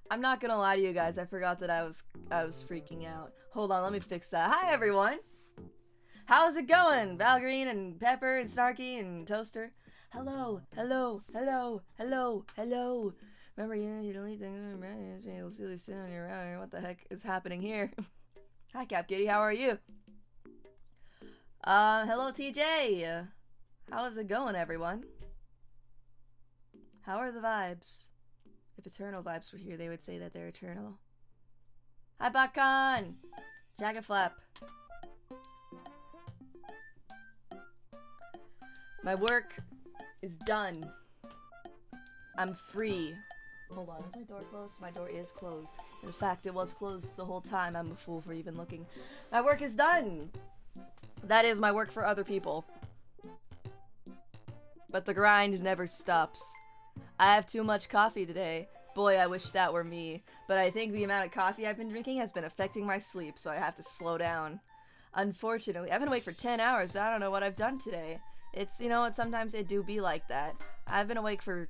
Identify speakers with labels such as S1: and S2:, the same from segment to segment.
S1: I'm not gonna lie to you guys, I forgot that I was freaking out. Hold on, let me fix that. Hi everyone! How's it going? Valgreen and Pepper and Snarky and Toaster. Hello, hello, hello, hello, hello. Remember, you don't need things. You'll see you soon. You're around here. What the heck is happening here? Hi, Cap Kitty. How are you? Hello, TJ. How is it going, everyone? How are the vibes? If eternal vibes were here, they would say that they're eternal. Hi, Bakkan. Jacket Flap. My work is done. I'm free. Hold on, is my door closed? My door is closed. In fact, it was closed the whole time. I'm a fool for even looking. My work is done! That is my work for other people. But the grind never stops. I have too much coffee today. Boy, I wish that were me. But I think the amount of coffee I've been drinking has been affecting my sleep, so I have to slow down. Unfortunately, I've been awake for 10 hours, but I don't know what I've done today. It's, you know what, sometimes it do be like that. I've been awake for...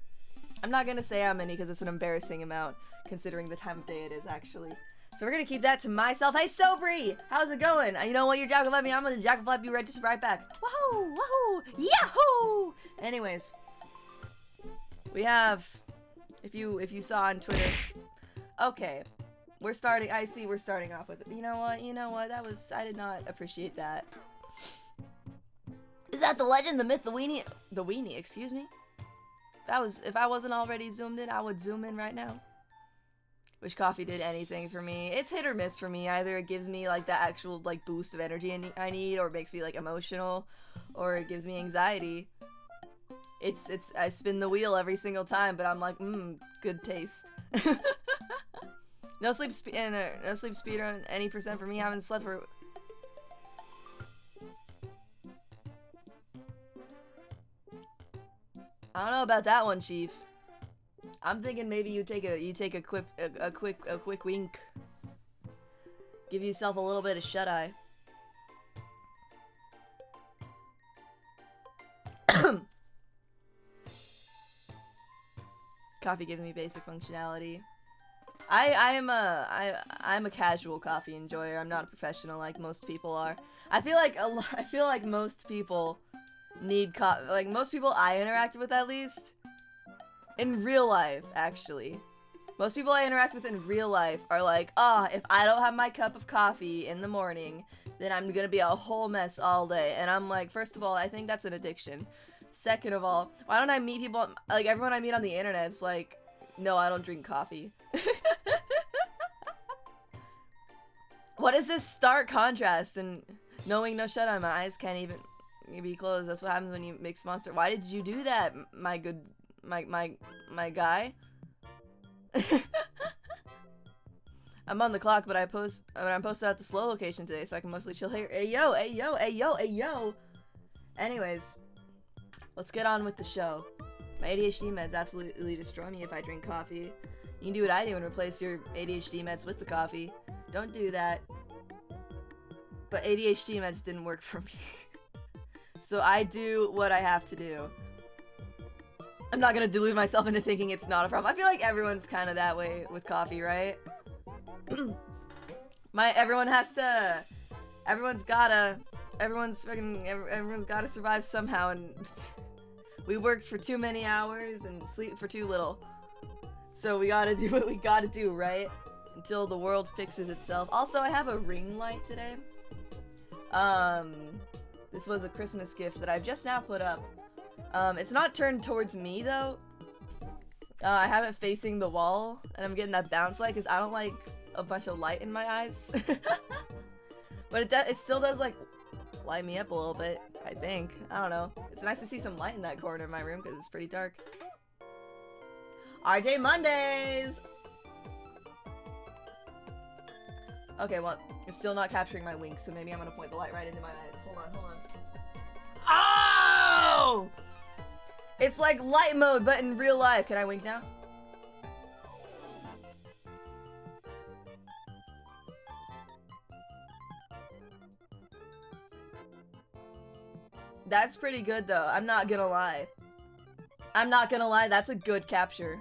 S1: I'm not gonna say how many because it's an embarrassing amount, considering the time of day it is, actually. So we're gonna keep that to myself. Hey, Sobri! How's it going? You know what, you're Jackal me. I'm gonna Jackal you right back. Woohoo! Woohoo! Yahoo! Anyways. We have... If you saw on Twitter... Okay. We're starting... I see we're starting off with... You know what? That was... I did not appreciate that. Is that the legend, the myth, the weenie... The weenie, excuse me? That was... If I wasn't already zoomed in, I would zoom in right now. Wish coffee did anything for me. It's hit or miss for me. Either it gives me, like, that actual, like, boost of energy I need, or it makes me, like, emotional, or it gives me anxiety. It's... I spin the wheel every single time, but I'm like, good taste. No sleep speed on any percent for me. I haven't slept for... I don't know about that one, Chief. I'm thinking maybe you take a quick wink. Give yourself a little bit of shut eye. Coffee gives me basic functionality. I'm a casual coffee enjoyer. I'm not a professional like most people are. I feel like most people need coffee. Like most people I interacted with, at least in real life, actually. Most people I interact with in real life are like, if I don't have my cup of coffee in the morning, then I'm gonna be a whole mess all day. And I'm like, first of all, I think that's an addiction. Second of all, why don't I meet people, like everyone I meet on the internet's like, no, I don't drink coffee. What is this stark contrast? And knowing no shut eye, my eyes can't even be closed. That's what happens when you mix Monster. Why did you do that, my good, my guy? I'm on the clock, but I'm posted at the slow location today, so I can mostly chill here. Hey yo, hey yo, hey yo, hey yo. Anyways, let's get on with the show. My ADHD meds absolutely destroy me if I drink coffee. You can do what I do and replace your ADHD meds with the coffee. Don't do that. But ADHD meds didn't work for me. So I do what I have to do. I'm not gonna delude myself into thinking it's not a problem. I feel like everyone's kind of that way with coffee, right? Everyone's gotta survive somehow, and we work for too many hours and sleep for too little. So we gotta do what we gotta do, right? Until the world fixes itself. Also, I have a ring light today. This was a Christmas gift that I've just now put up. It's not turned towards me, though. I have it facing the wall, and I'm getting that bounce light, because I don't like a bunch of light in my eyes. But it still does, like, light me up a little bit, I think. I don't know. It's nice to see some light in that corner of my room, because it's pretty dark. RJ Mondays! Okay, well, it's still not capturing my wink, so maybe I'm gonna point the light right into my eyes. Hold on. Oh! It's like light mode, but in real life. Can I wink now? That's pretty good, though. I'm not gonna lie. That's a good capture.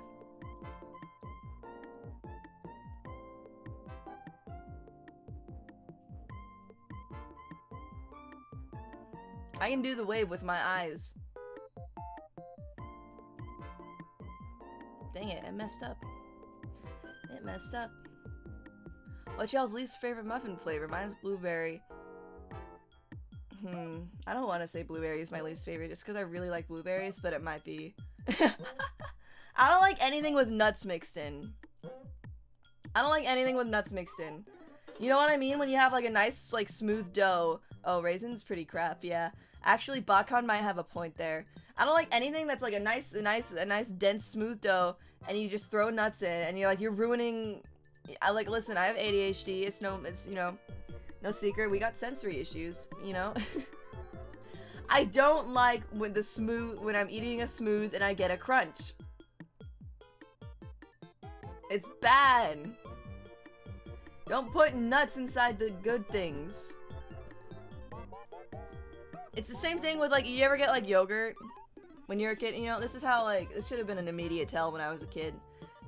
S1: I can do the wave with my eyes. Dang it, it messed up. It messed up. What's y'all's least favorite muffin flavor? Mine's blueberry. I don't want to say blueberry is my least favorite just because I really like blueberries, but it might be. I don't like anything with nuts mixed in. I don't like anything with nuts mixed in. You know what I mean? When you have like a nice, like, smooth dough. Oh, raisins pretty crap, yeah. Actually, Bakhan might have a point there. I don't like anything that's like a nice, dense, smooth dough, and you just throw nuts in, and you're like, you're ruining. Listen, I have ADHD. It's you know, no secret. We got sensory issues, you know. I don't like when I'm eating a smooth and I get a crunch. It's bad. Don't put nuts inside the good things. It's the same thing with, like, you ever get, like, yogurt when you're a kid? You know, this is how, like, this should have been an immediate tell when I was a kid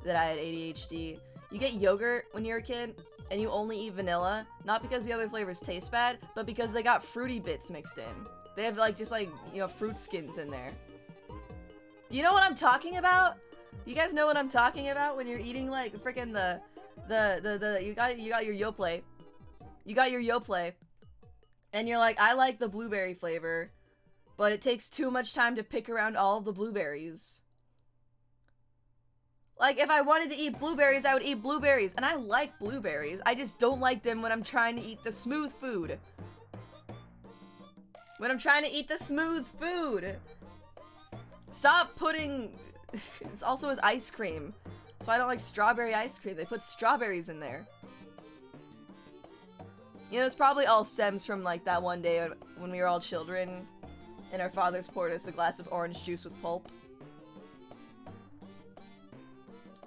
S1: that I had ADHD. You get yogurt when you're a kid, and you only eat vanilla, not because the other flavors taste bad, but because they got fruity bits mixed in. They have, like, just, like, you know, fruit skins in there. You know what I'm talking about? You guys know what I'm talking about when you're eating, like, freaking you got your Yoplait. You got your Yoplait. And you're like, I like the blueberry flavor, but it takes too much time to pick around all of the blueberries. Like, if I wanted to eat blueberries, I would eat blueberries. And I like blueberries. I just don't like them when I'm trying to eat the smooth food. When I'm trying to eat the smooth food. Stop putting... It's also with ice cream. So I don't like strawberry ice cream. They put strawberries in there. You know, it's probably all stems from, like, that one day when we were all children and our fathers poured us a glass of orange juice with pulp.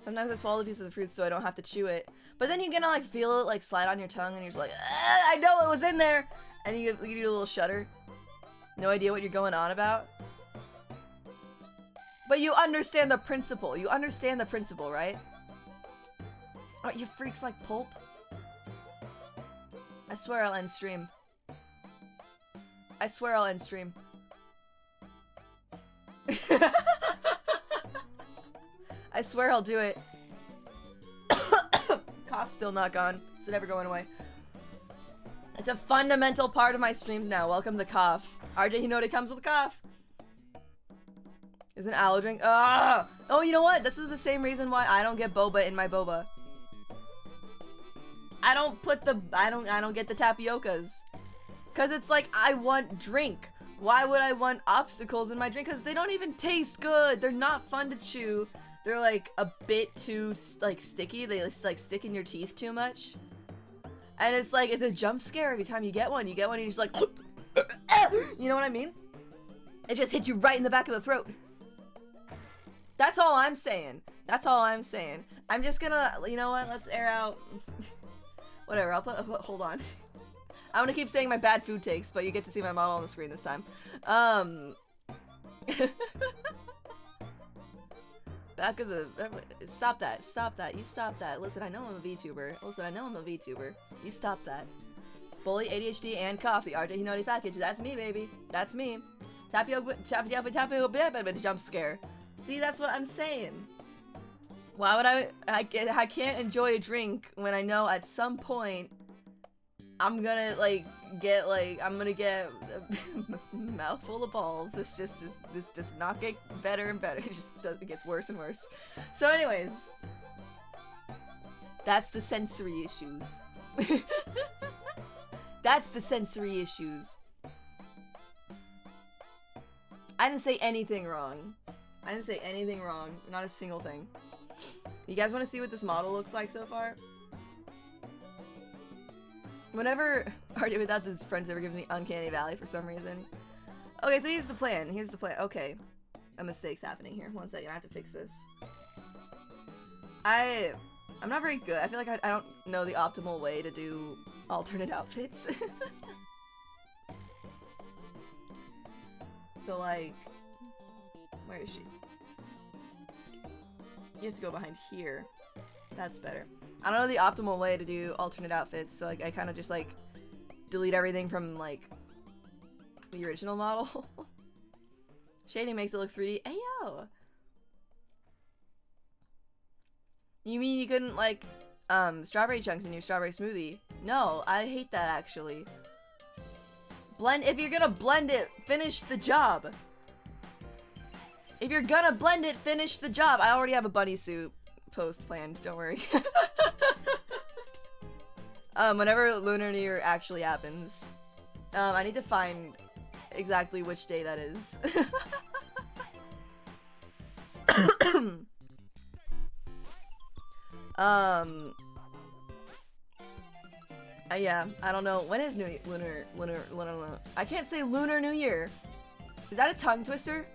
S1: Sometimes I swallow a piece of the fruit so I don't have to chew it. But then you're gonna, like, feel it, like, slide on your tongue and you're just like, I know it was in there! And you do a little shudder. No idea what you're going on about. But you understand the principle. You understand the principle, right? Aren't you freaks like pulp? I swear I'll end stream. I swear I'll end stream. I swear I'll do it. Cough's still not gone. It's never going away. It's a fundamental part of my streams now. Welcome to cough. RJ Hinode comes with a cough. Is an aloe drink? Ah! Oh, you know what? This is the same reason why I don't get boba in my boba. I don't get the tapiocas. Cause it's like, I want drink. Why would I want obstacles in my drink? Cause they don't even taste good. They're not fun to chew. They're like a bit too like sticky. They just like stick in your teeth too much. And it's like, it's a jump scare every time you get one. You get one and you're just like, you know what I mean? It just hits you right in the back of the throat. That's all I'm saying. That's all I'm saying. I'm just gonna, you know what? Let's air out. Whatever, hold on. I'm gonna keep saying my bad food takes, but you get to see my model on the screen this time. Back of the... Stop that. Stop that. You stop that. Listen, I know I'm a VTuber. Listen, I know I'm a VTuber. You stop that. Bully, ADHD, and coffee. RJ Hinode package. That's me, baby. That's me. Tapioca, jump scare. See, that's what I'm saying. Why would I can't enjoy a drink when I know at some point I'm gonna I'm gonna get a mouthful of balls. This just not get better and better. It gets worse and worse. So anyways, that's the sensory issues. That's the sensory issues. I didn't say anything wrong. I didn't say anything wrong. Not a single thing. You guys want to see what this model looks like so far? Whenever RJ without this friends ever gives me Uncanny Valley for some reason. Okay, so here's the plan. Here's the plan. Okay. A mistake's happening here. One second, I have to fix this. I'm not very good. I feel like I don't know the optimal way to do alternate outfits. So like, where is she? You have to go behind here. That's better. I don't know the optimal way to do alternate outfits, so like I kind of just like delete everything from like The original model. Shading makes it look 3D. Ayo! You mean you couldn't, like, strawberry chunks in your strawberry smoothie? No, I hate that, actually. If you're gonna blend it, finish the job. If you're gonna blend it, finish the job. I already have a bunny suit post planned, don't worry. Whenever Lunar New Year actually happens, I need to find exactly which day that is. Yeah, I don't know. When is Lunar, I can't say Lunar New Year. Is that a tongue twister?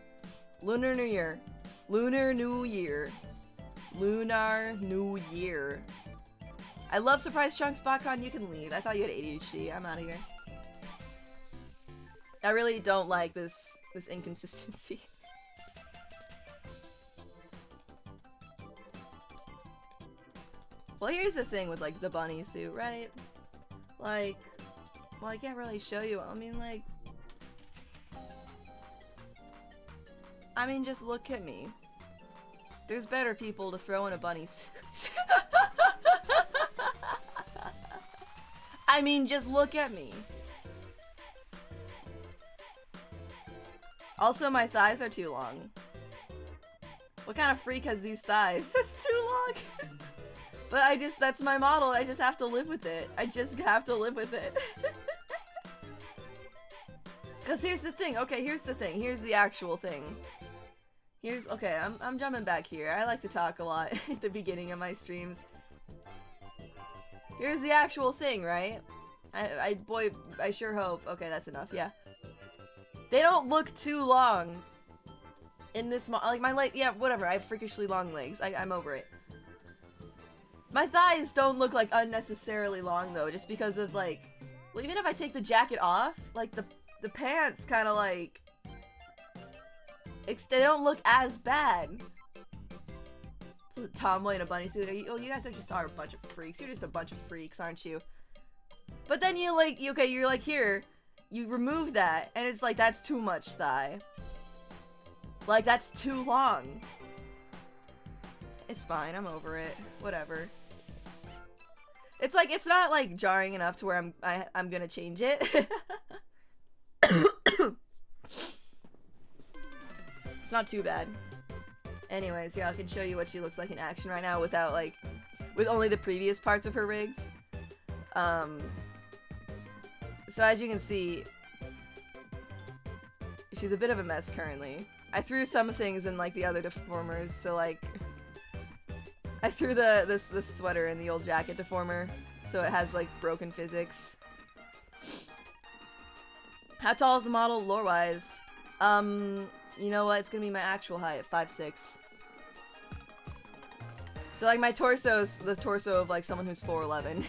S1: Lunar New Year. Lunar New Year. Lunar New Year. I love Surprise Chunks, BotCon, you can leave. I thought you had ADHD. I'm out of here. I really don't like this inconsistency. Well, here's the thing with, like, the bunny suit, right? Like, well, I can't really show you. I mean, just look at me. There's better people to throw in a bunny suit. I mean, just look at me. Also, my thighs are too long. What kind of freak has these thighs? That's too long. But that's my model. I just have to live with it. I just have to live with it. Because here's the thing. Okay, here's the thing. Here's the actual thing. Okay, I'm jumping back here. I like to talk a lot at the beginning of my streams. Here's the actual thing, right? Boy, I sure hope. Okay, that's enough, yeah. They don't look too long in this like my leg, yeah, whatever. I have freakishly long legs. I'm over it. My thighs don't look like unnecessarily long though, just because of like, well, even if I take the jacket off, like the pants kind of like, they don't look as bad. Tomboy in a bunny suit. You guys are a bunch of freaks. You're just a bunch of freaks, aren't you? But then you're like here, you remove that, and it's like, that's too much thigh. Like, that's too long. It's fine, I'm over it. Whatever. It's like, it's not like jarring enough to where I'm gonna change it. It's not too bad. Anyways, yeah, I can show you what she looks like in action right now without, like, with only the previous parts of her rigged. So as you can see, she's a bit of a mess currently. I threw some things in, like, the other deformers, so, like, I threw this sweater in the old jacket deformer, so it has, like, broken physics. How tall is the model, lore-wise? You know what? It's gonna be my actual height, 5'6". So, like, my torso's the torso of, like, someone who's 4'11".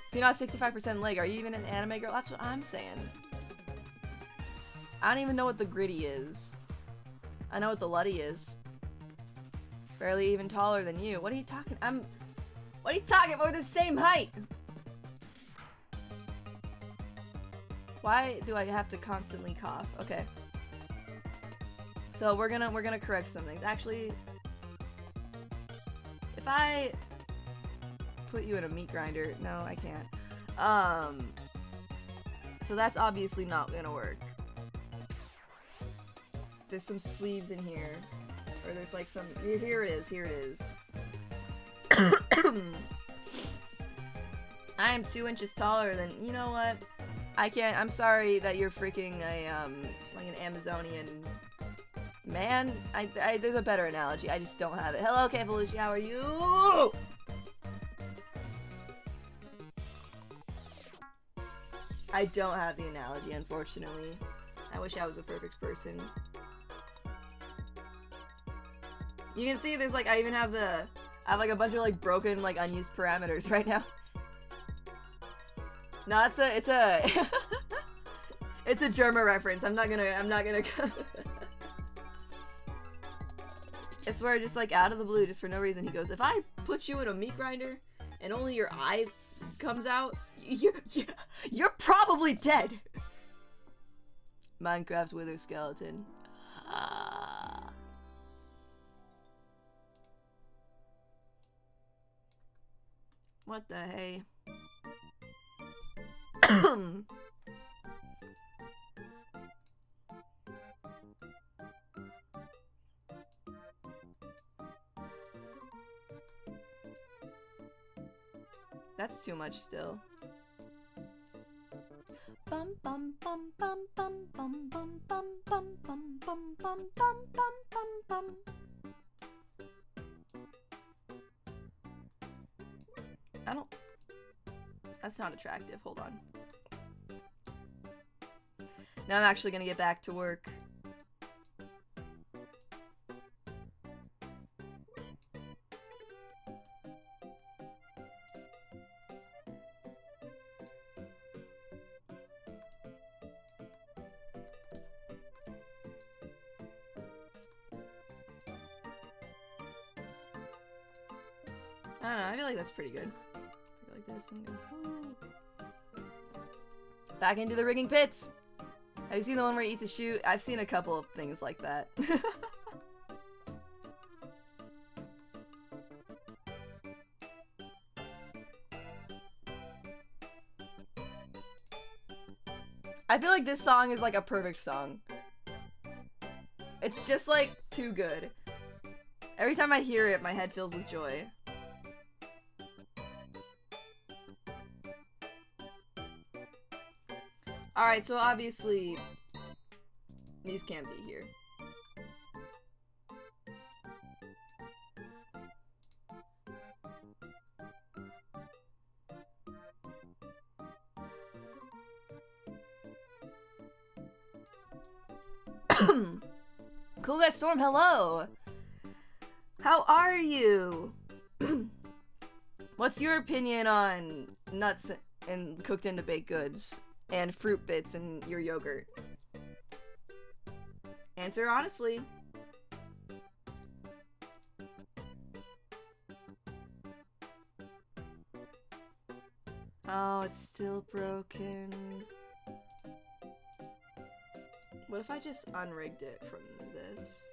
S1: If you're not 65% leg, are you even an anime girl? That's what I'm saying. I don't even know what the gritty is. I know what the Luddy is. Barely even taller than you. What are you talking? What are you talking about? We're the same height! Why do I have to constantly cough? Okay. So we're gonna correct some things. Actually, if I put you in a meat grinder, no, I can't. So that's obviously not gonna work. There's some sleeves in here, or there's like some. Here it is. Here it is. I am 2 inches taller than. You know what? I can't. I'm sorry that you're freaking like an Amazonian man. There's a better analogy. I just don't have it. Hello, Cavolucci. How are you? I don't have the analogy, unfortunately. I wish I was a perfect person. You can see there's like, I even have I have like a bunch of like broken, like unused parameters right now. No, it's a it's a German reference. I'm not gonna It's where just like out of the blue, just for no reason, he goes, if I put you in a meat grinder and only your eye comes out, You're probably dead. Minecraft wither skeleton. What the hey? That's too much still. Bum bum bum bum bum bum bum bum bum bum bum bum bum bum bum. I don't. That's not attractive. Hold on. Now I'm actually gonna get back to work. I don't know, I feel like that's pretty good. I feel like this and go. Back into the rigging pits! Have you seen the one where he eats a shoe? I've seen a couple of things like that. I feel like this song is like a perfect song. It's just like too good. Every time I hear it, my head fills with joy. Alright, so obviously these can't be here. Cool guy Storm, hello! How are you? What's your opinion on nuts and cooked into baked goods and fruit bits in your yogurt? Answer honestly. Oh, it's still broken. What if I just unrigged it from this?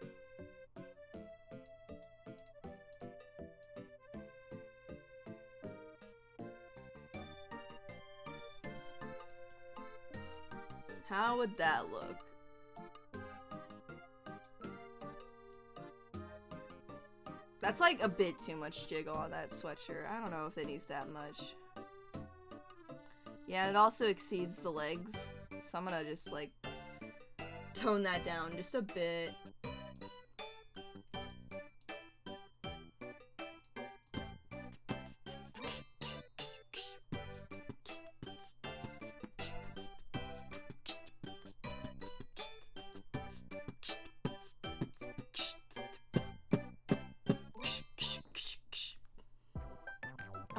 S1: How would that look? That's like a bit too much jiggle on that sweatshirt. I don't know if it needs that much. Yeah, it also exceeds the legs, so I'm gonna just like tone that down just a bit.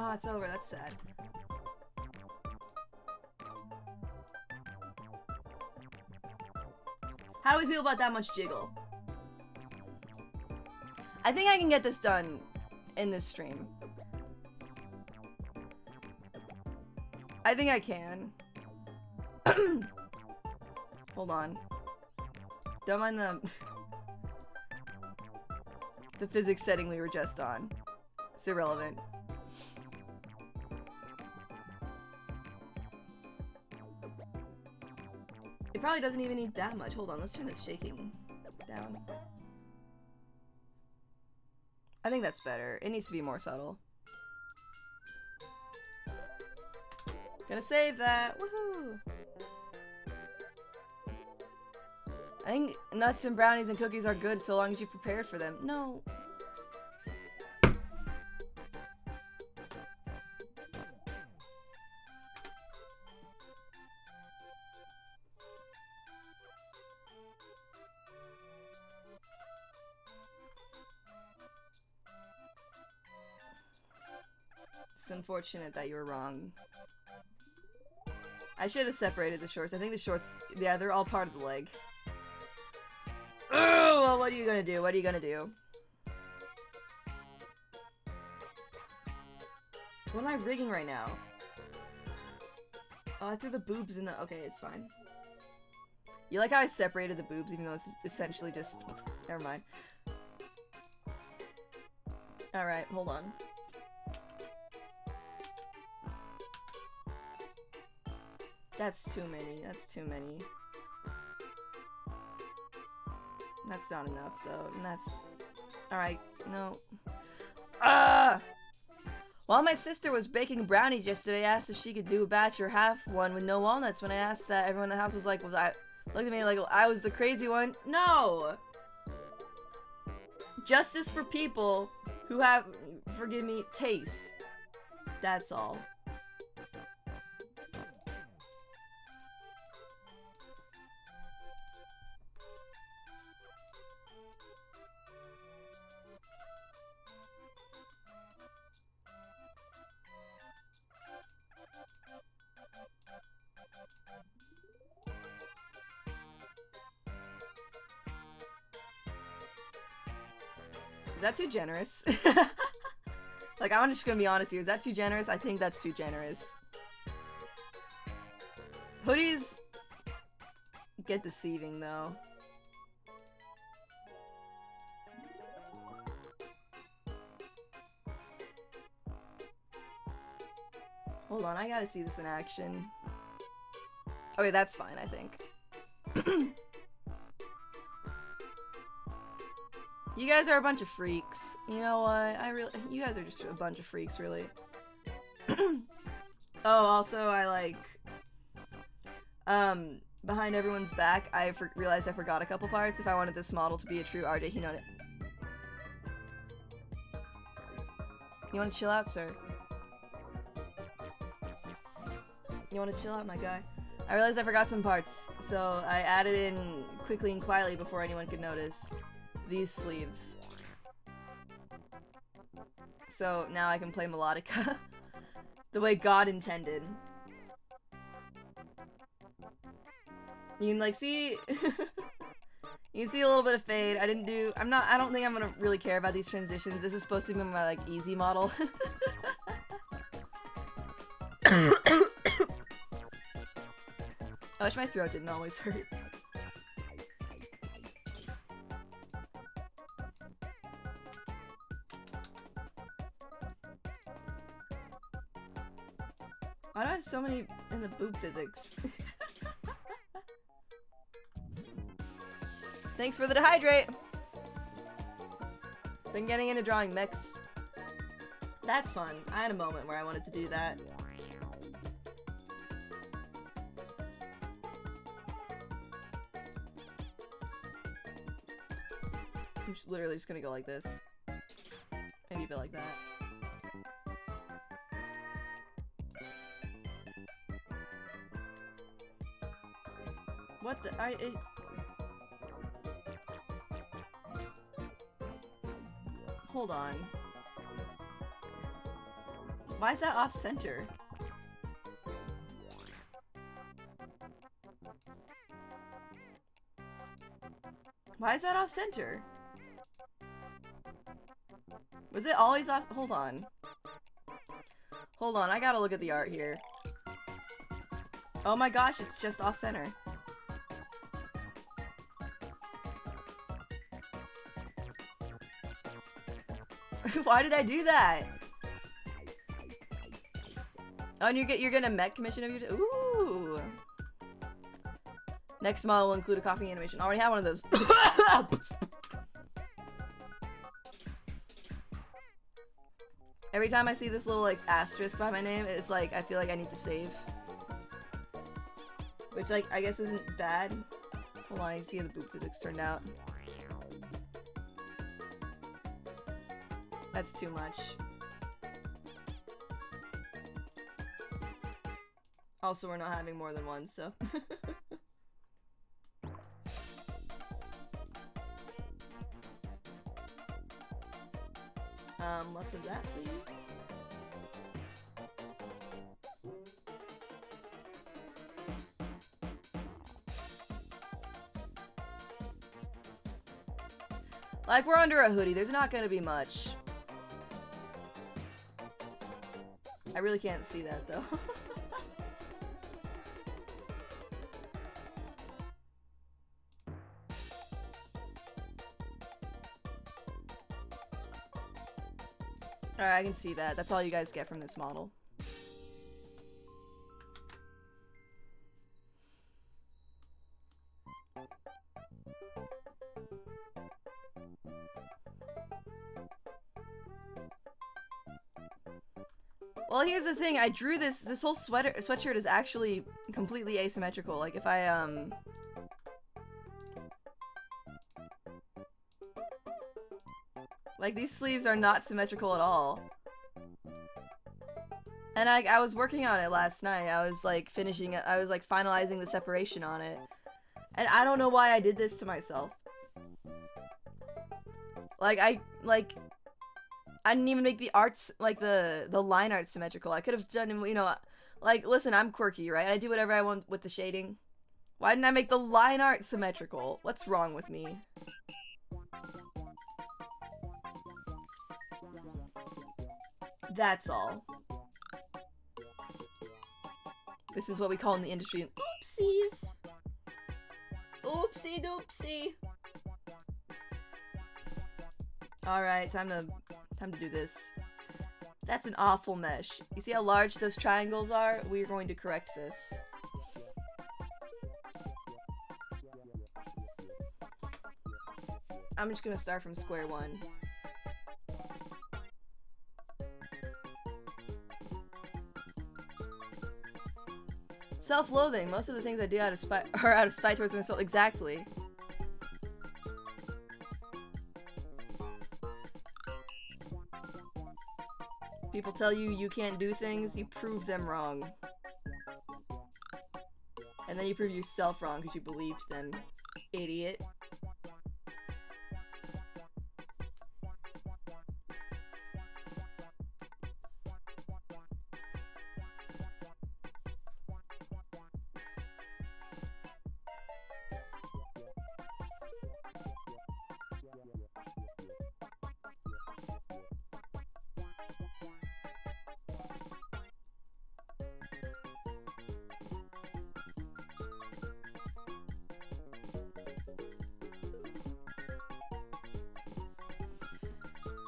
S1: Oh, it's over. That's sad. How do we feel about that much jiggle? I think I can get this done in this stream. I think I can. Hold on. Don't mind the physics setting we were just on. It's irrelevant. It probably doesn't even need that much. Hold on, let's turn this shaking down. I think that's better. It needs to be more subtle. Gonna save that. Woohoo! I think nuts and brownies and cookies are good so long as you've prepared for them. No. It's unfortunate that you were wrong. I should have separated the shorts. I think the shorts, yeah, they're all part of the leg. Oh, well, what are you gonna do? What are you gonna do? What am I rigging right now? Oh, I threw the boobs in the... Okay, it's fine. You like how I separated the boobs even though it's essentially just... Never mind. Alright, hold on. That's too many. That's too many. That's not enough, though. And that's... Alright, no. Ah! While my sister was baking brownies yesterday, I asked if she could do a batch or half one with no walnuts. When I asked that, everyone in the house was like, looked at me like I was the crazy one. No! Justice for people who have, forgive me, taste. That's all. Is that too generous? Like, I'm just gonna be honest here. Is that too generous? I think that's too generous. Hoodies get deceiving, though. Hold on, I gotta see this in action. Okay, that's fine, I think. You guys are a bunch of freaks. You know what? You guys are just a bunch of freaks, really. Oh, also, I like, behind everyone's back, I realized I forgot a couple parts. If I wanted this model to be a true RJ, you know it. You wanna chill out, sir? You wanna chill out, my guy? I realized I forgot some parts, so I added in quickly and quietly before anyone could notice. These sleeves. So now I can play melodica the way God intended. You can like see you can see a little bit of fade. I don't think I'm gonna really care about these transitions. This is supposed to be my like easy model. I wish my throat didn't always hurt. Why do I have so many in the boob physics? Thanks for the dehydrate! Been getting into drawing mechs. That's fun. I had a moment where I wanted to do that. I'm literally just gonna go like this. Maybe a bit like that. What the? Hold on. Why is that off center? Why is that off center? Was it always off? Hold on. Hold on, I gotta look at the art here. Oh my gosh, it's just off center. Why did I do that? Oh, and you're gonna mech commission of you. Ooh. Next model will include a coffee animation. I already have one of those. Every time I see this little like asterisk by my name, it's like I feel like I need to save. Which like I guess isn't bad. Hold on, I can see how the boob physics turned out. That's too much. Also, we're not having more than one, so. Less of that, please. Like, we're under a hoodie. There's not gonna be much. I really can't see that, though. Alright, I can see that. That's all you guys get from this model. Well, here's the thing. I drew this whole sweatshirt is actually completely asymmetrical. Like, if I, like, these sleeves are not symmetrical at all. And I was working on it last night. I was, like, finishing it. I was, like, finalizing the separation on it. And I don't know why I did this to myself. Like, I didn't even make the arts, like, the line art symmetrical. I could have done, you know, like, listen, I'm quirky, right? I do whatever I want with the shading. Why didn't I make the line art symmetrical? What's wrong with me? That's all. This is what we call in the industry an oopsies. Oopsie doopsie. Alright, time to do this. That's an awful mesh. You see how large those triangles are? We're going to correct this. I'm just gonna start from square one. Self-loathing. Most of the things I do out of spite are out of spite towards myself. Exactly. People tell you you can't do things, you prove them wrong. And then you prove yourself wrong because you believed them. Idiot.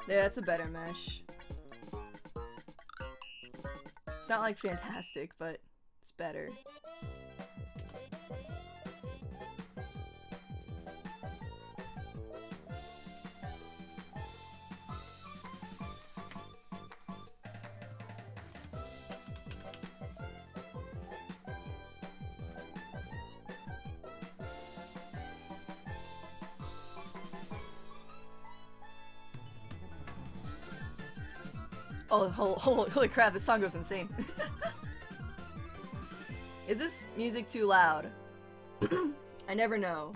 S1: Yeah, that's a better mesh. It's not like fantastic, but it's better. Oh, holy crap, this song goes insane. Is this music too loud? I never know.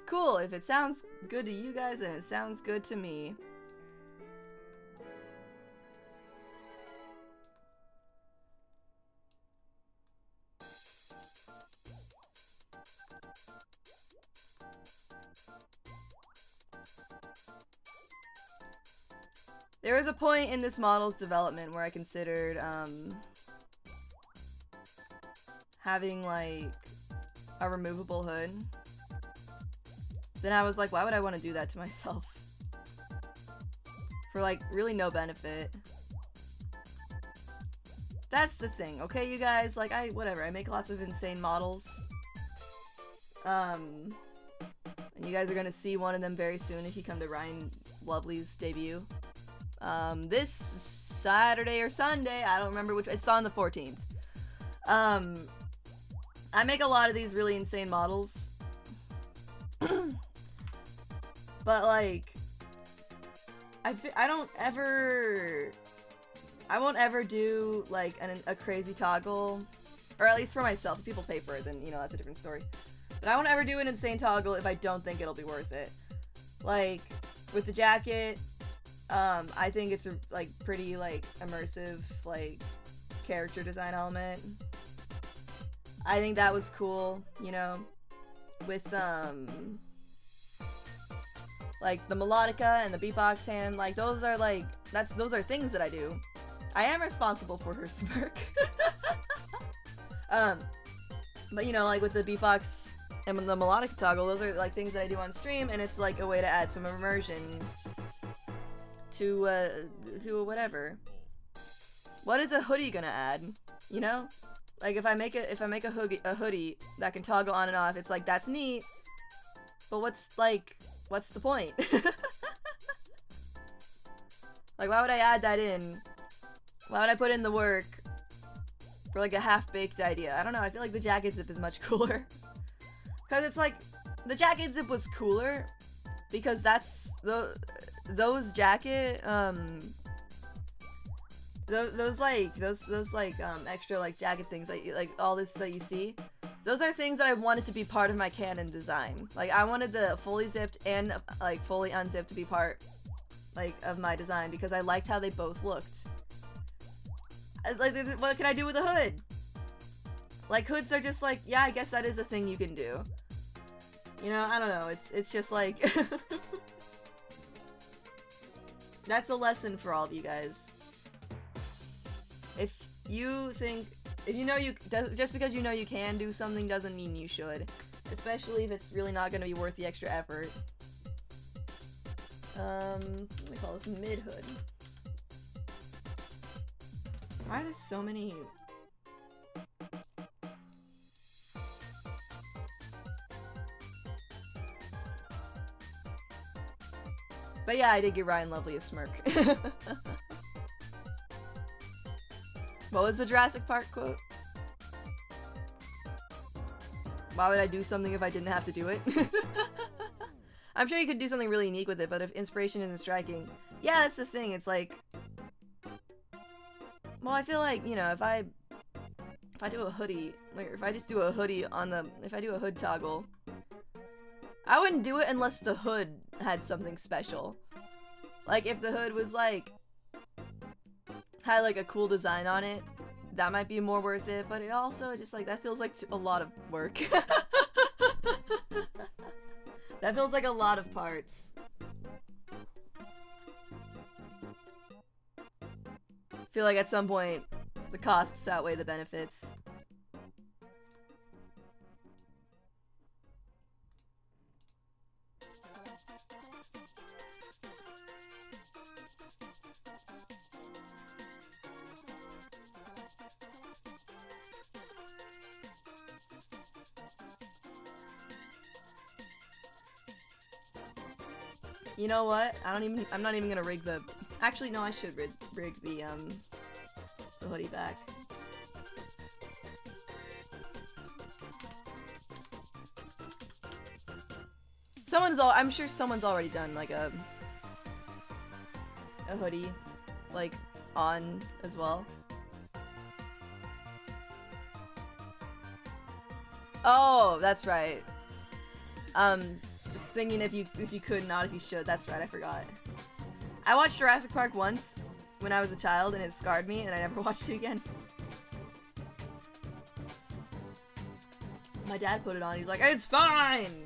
S1: Cool, if it sounds good to you guys, then it sounds good to me. There was a point in this model's development where I considered, having, like, a removable hood. Then I was like, why would I want to do that to myself? For, like, really no benefit. That's the thing, okay, you guys? Like, whatever, I make lots of insane models. And you guys are gonna see one of them very soon if you come to Ryan Lovely's debut. This Saturday or Sunday, I don't remember which, it's on the 14th. I make a lot of these really insane models. But, like, I won't ever do, like, a crazy toggle, or at least for myself. If people pay for it, then, you know, that's a different story. But I won't ever do an insane toggle if I don't think it'll be worth it. Like, with the jacket, I think it's a, like, pretty, like, immersive, like, character design element. I think that was cool, you know, with, like, the melodica and the beatbox hand, like, those are, like, those are things that I do. I am responsible for her smirk. But you know, like with the beatbox and with the melodic toggle, those are like things that I do on stream, and it's like a way to add some immersion to whatever. What is a hoodie gonna add? You know, like if I make a hoodie that can toggle on and off, it's like that's neat. But what's the point? Like, why would I add that in? Why would I put in the work for like a half-baked idea? I don't know. I feel like the jacket zip is much cooler. Cause it's like the jacket zip was cooler because that's those jacket those extra like jacket things like all this that you see. Those are things that I wanted to be part of my canon design. Like I wanted the fully zipped and like fully unzipped to be part like of my design because I liked how they both looked. Like what can I do with a hood? Like hoods are just like, yeah, I guess that is a thing you can do. You know, I don't know. It's just like that's a lesson for all of you guys. If you think just because you know you can do something doesn't mean you should. Especially if it's really not going to be worth the extra effort. Let me call this mid-hood. Why are there so many... But yeah, I did give Ryan Lovely a smirk. What was the Jurassic Park quote? Why would I do something if I didn't have to do it? I'm sure you could do something really unique with it, but if inspiration isn't striking... Yeah, that's the thing, it's like... Well, I feel like, you know, if I do a hoodie, like, if I just do a hoodie on the... If I do a hood toggle... I wouldn't do it unless the hood had something special. Like, if the hood was, like... had, like, a cool design on it, that might be more worth it, but it also just, like, that feels like a lot of work. That feels like a lot of parts. I feel like at some point, the costs outweigh the benefits. You know what? I'm not even gonna rig the... Actually, no, I should rig the hoodie back. I'm sure someone's already done, like, a hoodie, like, on as well. Oh, that's right. Just thinking if you could, not if you should. That's right, I forgot. I watched Jurassic Park once when I was a child and it scarred me and I never watched it again. My dad put it on, he's like, it's fine!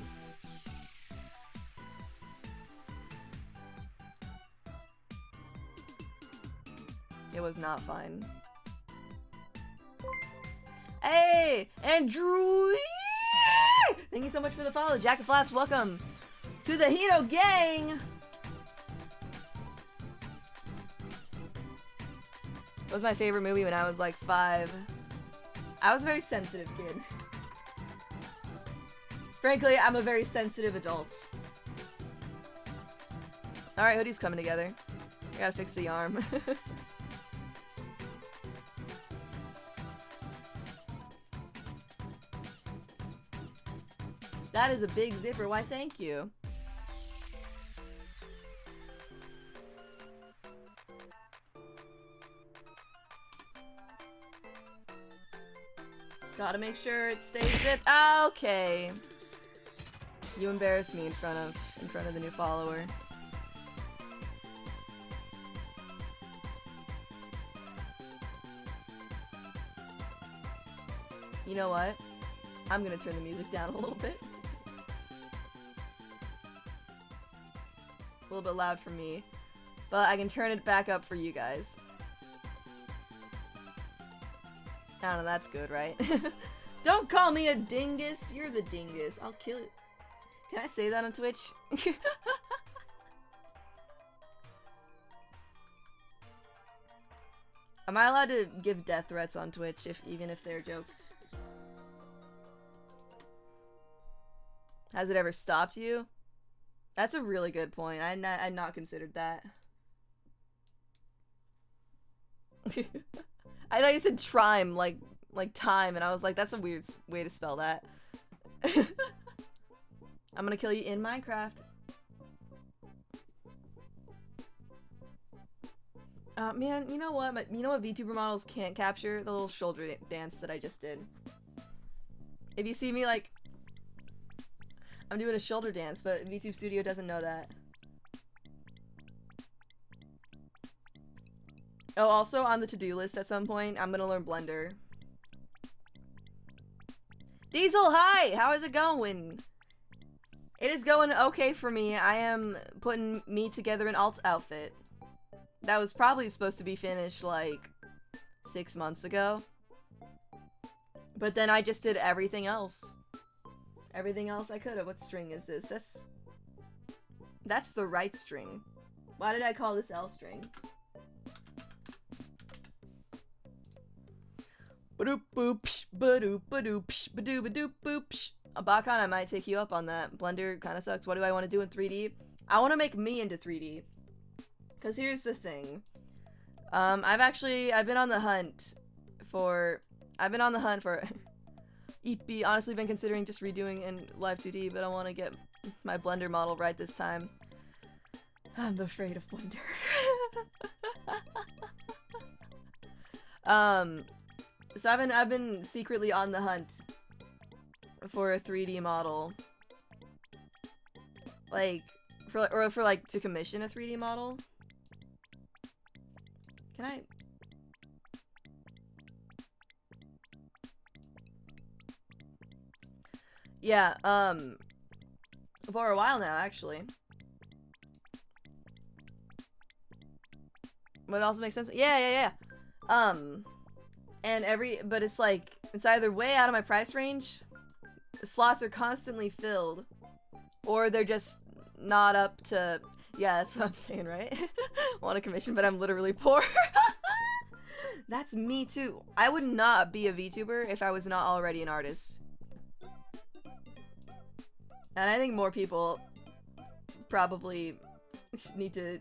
S1: It was not fine. Hey! Andrew! Thank you so much for the follow. Jack of Flaps, welcome to the Hino gang! It was my favorite movie when I was like 5. I was a very sensitive kid. Frankly, I'm a very sensitive adult. Alright, hoodie's coming together. I gotta fix the arm. That is a big zipper. Why, thank you. Gotta make sure it stays zipped. Okay. You embarrassed me in front of the new follower. You know what? I'm gonna turn the music down a little bit. A little bit loud for me, but I can turn it back up for you guys. I don't know, that's good, right? Don't call me a dingus. You're the dingus. I'll kill it. Can I say that on Twitch? Am I allowed to give death threats on Twitch, even if they're jokes? Has it ever stopped you? That's a really good point. I'd not considered that. I thought you said trime, like time, and I was like, that's a weird way to spell that. I'm gonna kill you in Minecraft. Man, you know what? You know what VTuber models can't capture? The little shoulder dance that I just did. If you see me, like, I'm doing a shoulder dance, but VTube Studio doesn't know that. Oh, also on the to-do list at some point, I'm gonna learn Blender. Diesel, hi! How is it going? It is going okay for me. I am putting me together an alt outfit. That was probably supposed to be finished, like, 6 months ago. But then I just did everything else. Everything else I could have. What string is this? That's the right string. Why did I call this L string? Badoop boop, badoop badoop, badoop badoop boop. Bakan, I might take you up on that. Blender kind of sucks. What do I want to do in 3D? I want to make me into 3D. Cause here's the thing. I've been on the hunt for. Honestly been considering just redoing in Live 2D, but I want to get my Blender model right this time. I'm afraid of Blender. So I've been secretly on the hunt for a 3D model, like for like to commission a 3D model. Can I? Yeah, for a while now, actually. But it also makes sense. Yeah. But it's like, it's either way out of my price range, slots are constantly filled, or they're just not up to, yeah, that's what I'm saying, right? Want a commission, but I'm literally poor. That's me too. I would not be a VTuber if I was not already an artist. And I think more people probably need to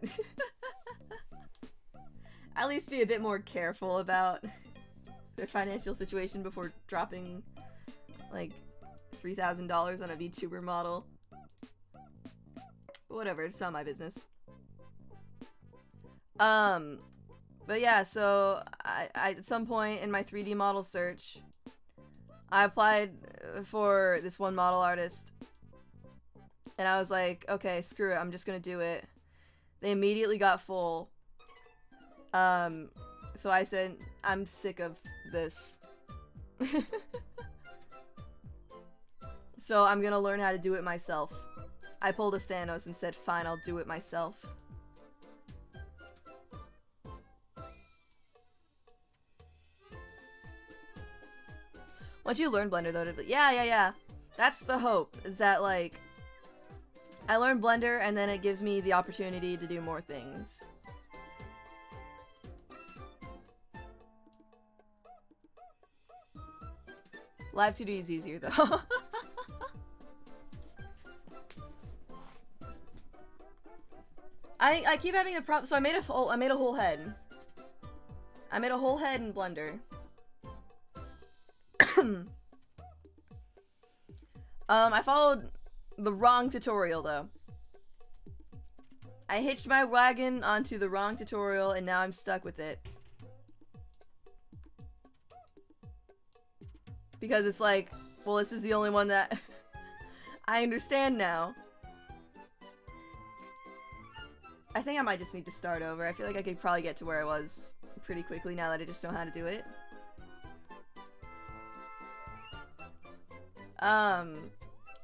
S1: at least be a bit more careful about their financial situation before dropping like $3,000 on a VTuber model. But whatever, it's not my business. But yeah, so I at some point in my 3D model search, I applied for this one model artist. And I was like, okay, screw it, I'm just gonna do it. They immediately got full. So I said, I'm sick of this. So I'm gonna learn how to do it myself. I pulled a Thanos and said, fine, I'll do it myself. Once you learn Blender though, yeah. That's the hope, is that like, I learn Blender and then it gives me the opportunity to do more things. Live 2D is easier though. I keep having a problem. So I made a whole head. I made a whole head in Blender. I followed the wrong tutorial though. I hitched my wagon onto the wrong tutorial and now I'm stuck with it. Because it's like, well, this is the only one that I understand now. I think I might just need to start over. I feel like I could probably get to where I was pretty quickly now that I just know how to do it.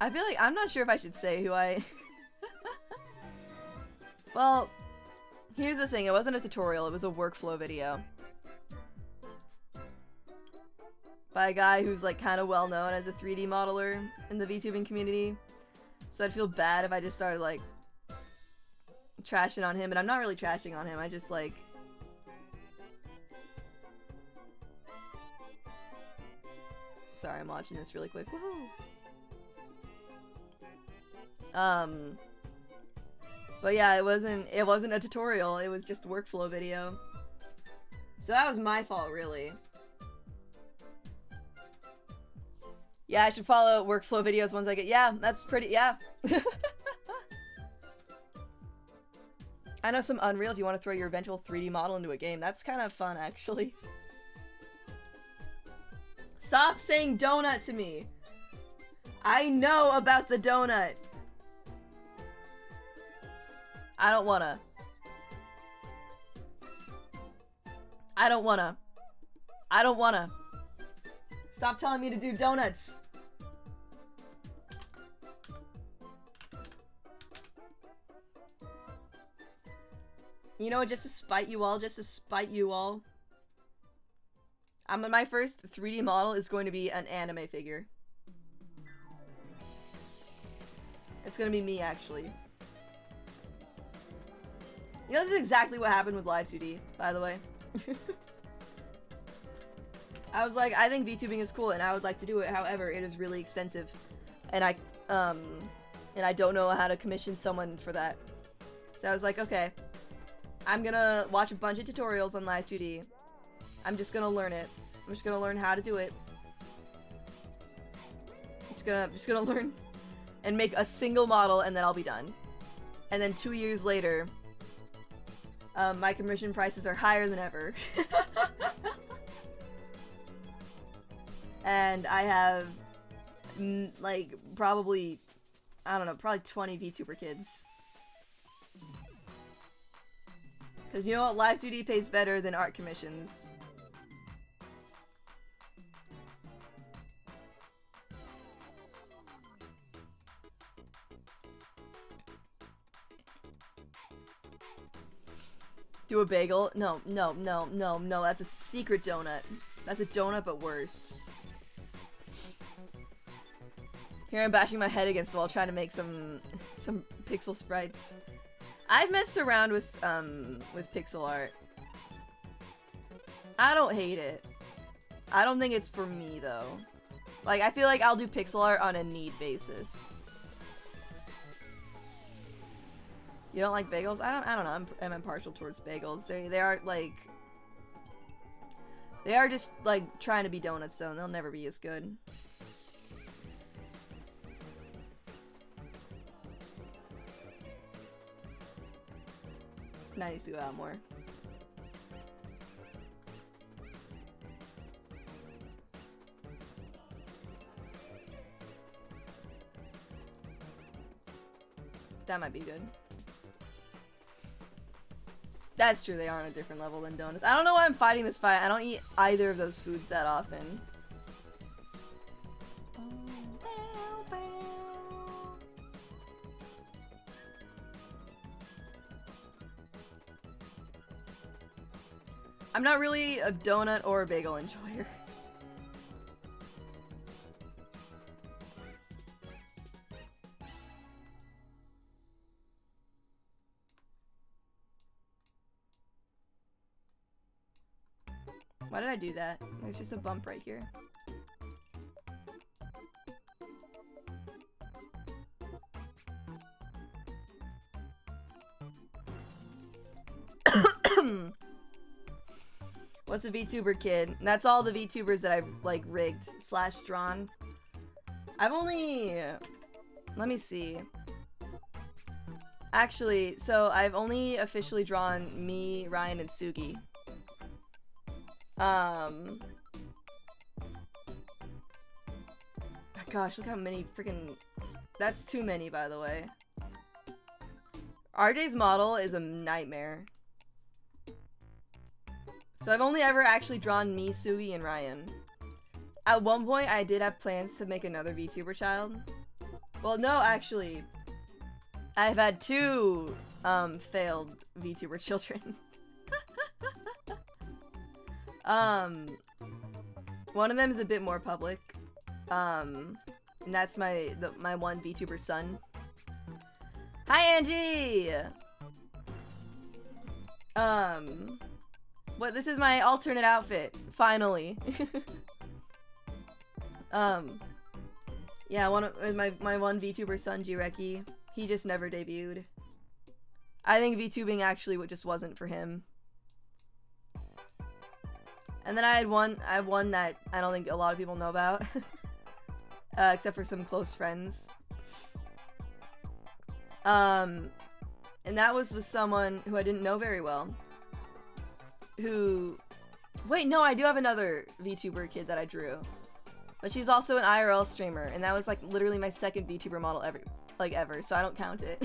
S1: I feel like, I'm not sure if I should say who I... Well, here's the thing, it wasn't a tutorial, it was a workflow video. by a guy who's like kind of well known as a 3D modeler in the VTubing community. So I'd feel bad if I just started like trashing on him, and I'm not really trashing on him, I just like... Sorry, I'm watching this really quick. Woohoo! But yeah, it wasn't a tutorial, it was just a workflow video. So that was my fault, really. Yeah, I should follow workflow videos once I get- yeah, that's pretty- yeah. I know some Unreal if you want to throw your eventual 3D model into a game. That's kind of fun, actually. Stop saying donut to me! I know about the donut! I don't wanna. I don't wanna. I don't wanna. Stop telling me to do donuts! You know what, just to spite you all, my first 3D model is going to be an anime figure. It's gonna be me, actually. You know, this is exactly what happened with Live 2D, by the way. I was like, I think VTubing is cool and I would like to do it, however, it is really expensive. And I don't know how to commission someone for that. So I was like, okay. I'm gonna watch a bunch of tutorials on Live 2D. I'm just gonna learn it. I'm just gonna learn how to do it. Just gonna learn and make a single model and then I'll be done. And then 2 years later, my commission prices are higher than ever. And I have, like, probably, I don't know, probably 20 VTuber kids. Because you know what? Live 2D pays better than art commissions. Do a bagel? No, no, no, no, no, that's a secret donut. That's a donut, but worse. Here I'm bashing my head against the wall trying to make some pixel sprites. I've messed around with pixel art. I don't hate it. I don't think it's for me, though. Like, I feel like I'll do pixel art on a need basis. You don't like bagels? I don't know. I'm impartial towards bagels. They are like, they are just like trying to be donuts though, and they'll never be as good. Now needs to go out more. That might be good. That's true, they are on a different level than donuts. I don't know why I'm fighting this fight. I don't eat either of those foods that often. I'm not really a donut or a bagel enjoyer. Why did I do that? There's just a bump right here. What's a VTuber kid? And that's all the VTubers that I've like rigged / drawn. I've only, let me see. Actually, so I've only officially drawn me, Ryan, and Sugi. Gosh, look how many freaking... That's too many, by the way. RJ's model is a nightmare. So I've only ever actually drawn me, Sugi, and Ryan. At one point, I did have plans to make another VTuber child. Well, no, actually. I've had 2, failed VTuber children. One of them is a bit more public. And that's my one VTuber son. Hi, Angie! What? This is my alternate outfit. Finally. Yeah, my one VTuber son, Jireki, he just never debuted. I think VTubing actually just wasn't for him. And then I have one that I don't think a lot of people know about. Except for some close friends. And that was with someone who I didn't know very well. Wait, no, I do have another VTuber kid that I drew. But she's also an IRL streamer, and that was like literally my second VTuber model ever, so I don't count it.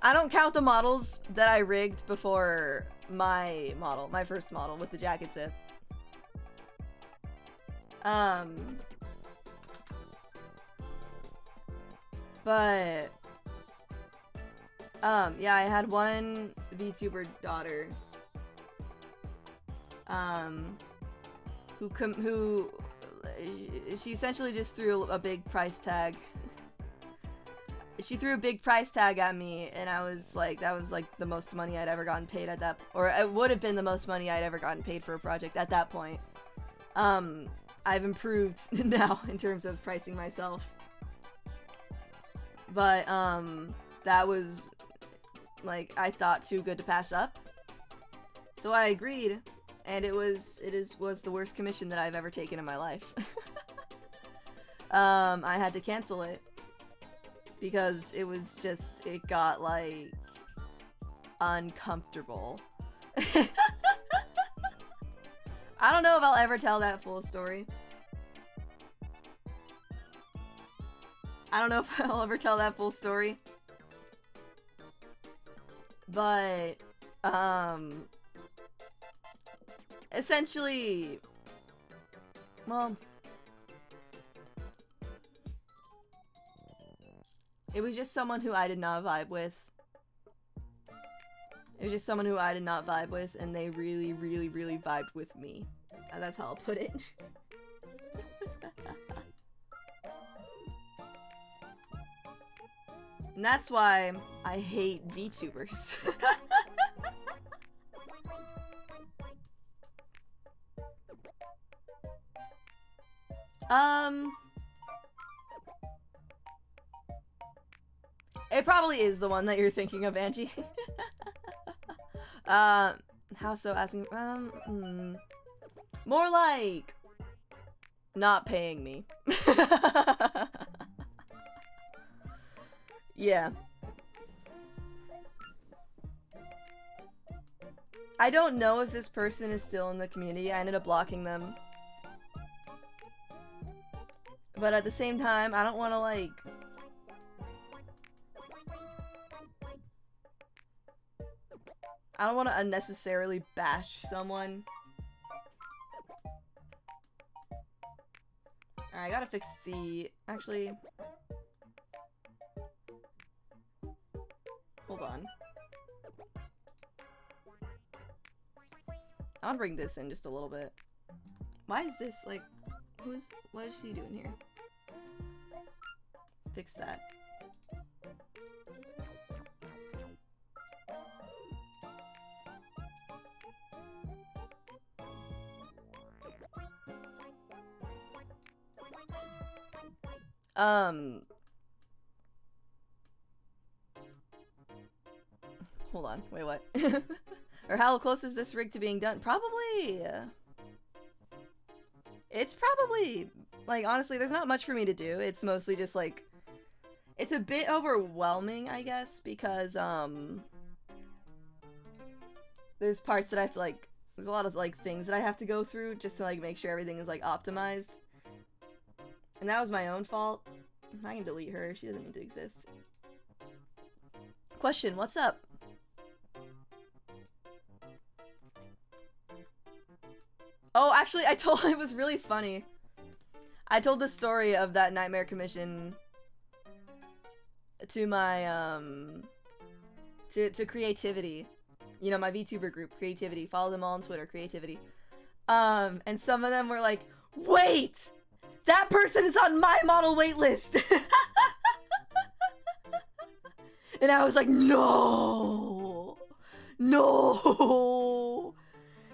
S1: I don't count the models that I rigged before my first model with the jacket zip. But yeah, I had one VTuber daughter who she essentially just threw a big price tag. She threw a big price tag at me, and I was like, that was like the most money I'd ever gotten paid at that, or it would have been the most money I'd ever gotten paid for a project at that point. I've improved now in terms of pricing myself. But, that was, like, I thought too good to pass up. So I agreed, and it was the worst commission that I've ever taken in my life. I had to cancel it. Because it was just, it got, like, uncomfortable. I don't know if I'll ever tell that full story. I don't know if I'll ever tell that full story. But, essentially, well, it was just someone who I did not vibe with. It was just someone who I did not vibe with, and they really, really, really vibed with me. That's how I'll put it. And that's why I hate VTubers. It probably is the one that you're thinking of, Angie. How so? Asking, more like not paying me. Yeah. I don't know if this person is still in the community. I ended up blocking them. But at the same time, I don't want to, like... I don't want to unnecessarily bash someone. Alright, I gotta fix the... Actually... Hold on. I'll bring this in just a little bit. Why is this, like... What is she doing here? Fix that. Hold on. Wait, what? Or how close is this rig to being done? Probably... It's probably... Like, honestly, there's not much for me to do. It's mostly just, like... It's a bit overwhelming, I guess, because, there's parts that I have to, like... There's a lot of, like, things that I have to go through just to, like, make sure everything is, like, optimized. And that was my own fault. I can delete her. She doesn't need to exist. Question, what's up? Oh, actually, it was really funny. I told the story of that nightmare commission to my, to Creativity. You know, my VTuber group, Creativity. Follow them all on Twitter, Creativity. And some of them were like, wait! That person is on my model wait list! And I was like, no! No!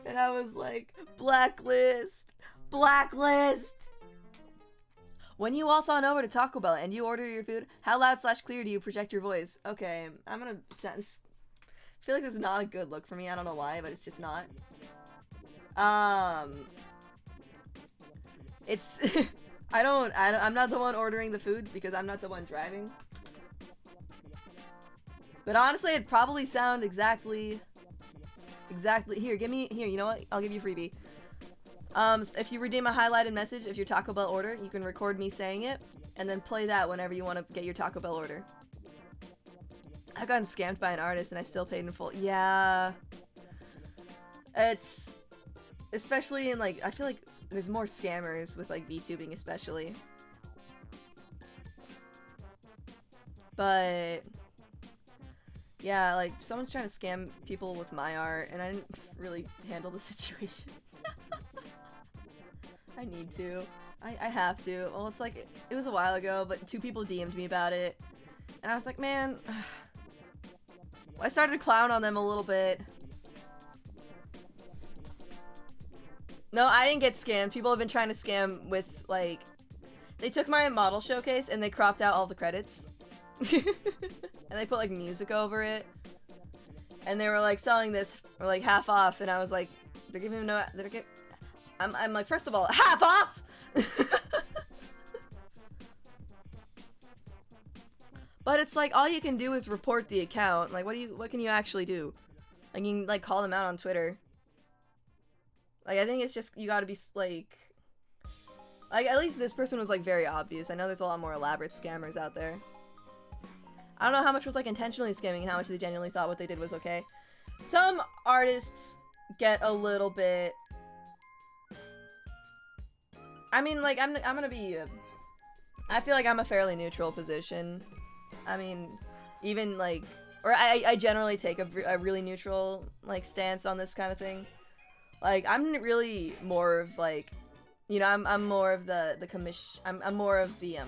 S1: And I was like, blacklist! Blacklist! When you waltz on over to Taco Bell and you order your food, how loud/clear do you project your voice? Okay, I'm gonna sentence. I feel like this is not a good look for me. I don't know why, but it's just not. It's I'm not the one ordering the food because I'm not the one driving. But honestly, it'd probably sound exactly here. You know what? I'll give you a freebie. If you redeem a highlighted message of your Taco Bell order, you can record me saying it, and then play that whenever you want to get your Taco Bell order. I've gotten scammed by an artist and I still paid in full. Yeah. It's... Especially in, like, I feel like there's more scammers with, like, VTubing especially. But... yeah, like, someone's trying to scam people with my art, and I didn't really handle the situation. I need to. I have to. Well, it's like, it was a while ago, but 2 people DM'd me about it. And I was like, man... I started to clown on them a little bit. No, I didn't get scammed. People have been trying to scam with, like... They took my model showcase and they cropped out all the credits. And they put, like, music over it. And they were, like, selling this for, like, half off. And I was like, they're giving them no... I'm like, first of all, half off! But it's like, all you can do is report the account. Like, what can you actually do? Like, you can, like, call them out on Twitter. Like, I think it's just, you gotta be, like, at least this person was, like, very obvious. I know there's a lot more elaborate scammers out there. I don't know how much was, like, intentionally scamming and how much they genuinely thought what they did was okay. Some artists get a little bit... I mean, like, I'm gonna be... I feel like I'm a fairly neutral position. I mean, even, like... Or I generally take a really neutral, like, stance on this kind of thing. Like, I'm really more of, like... You know, I'm more of the commission... I'm more of the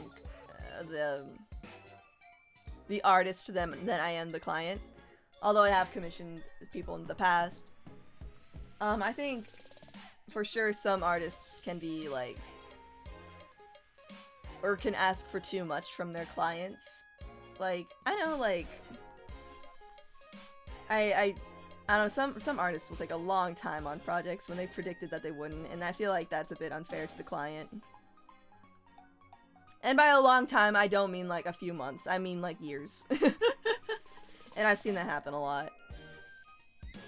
S1: artist than I am the client. Although I have commissioned people in the past. I think, for sure, some artists can be, like... Or can ask for too much from their clients. Like, I know, like... I don't know, some artists will take a long time on projects when they predicted that they wouldn't, and I feel like that's a bit unfair to the client. And by a long time, I don't mean like a few months, I mean like years. And I've seen that happen a lot.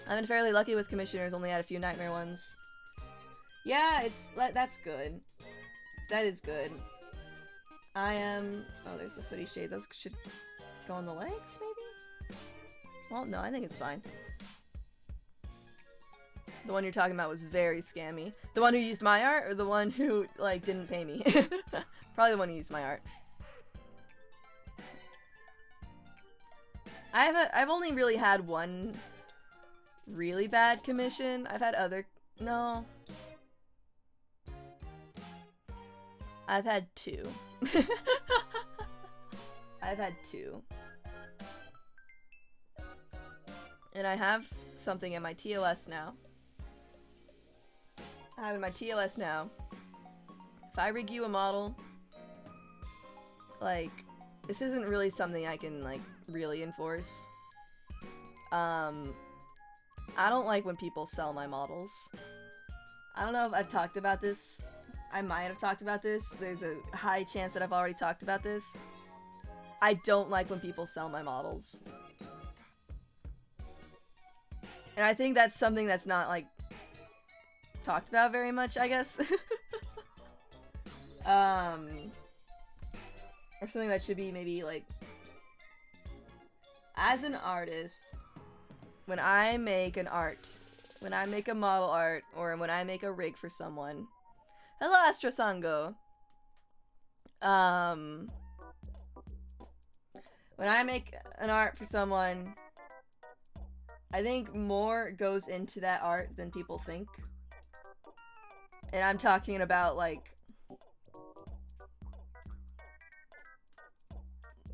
S1: I've been fairly lucky with commissioners, only had a few nightmare ones. Yeah, that's good. That is good. I am... Oh, there's the hoodie shade. Those should go on the legs, maybe? Well, no, I think it's fine. The one you're talking about was very scammy. The one who used my art, or the one who, like, didn't pay me? Probably the one who used my art. I've only really had one really bad commission. I've had other... No. I've had 2. I've had 2. And I have something in my TOS now. I have in my TOS now. If I rig you a model, like, this isn't really something I can, like, really enforce. I don't like when people sell my models. I don't know if I've talked about this. I might have talked about this. There's a high chance that I've already talked about this. I don't like when people sell my models. And I think that's something that's not, like, talked about very much, I guess. Or something that should be maybe, like... As an artist, when I make an art, when I make a model art, or when I make a rig for someone... Hello, Astro Sango! When I make an art for someone, I think more goes into that art than people think. And I'm talking about, like,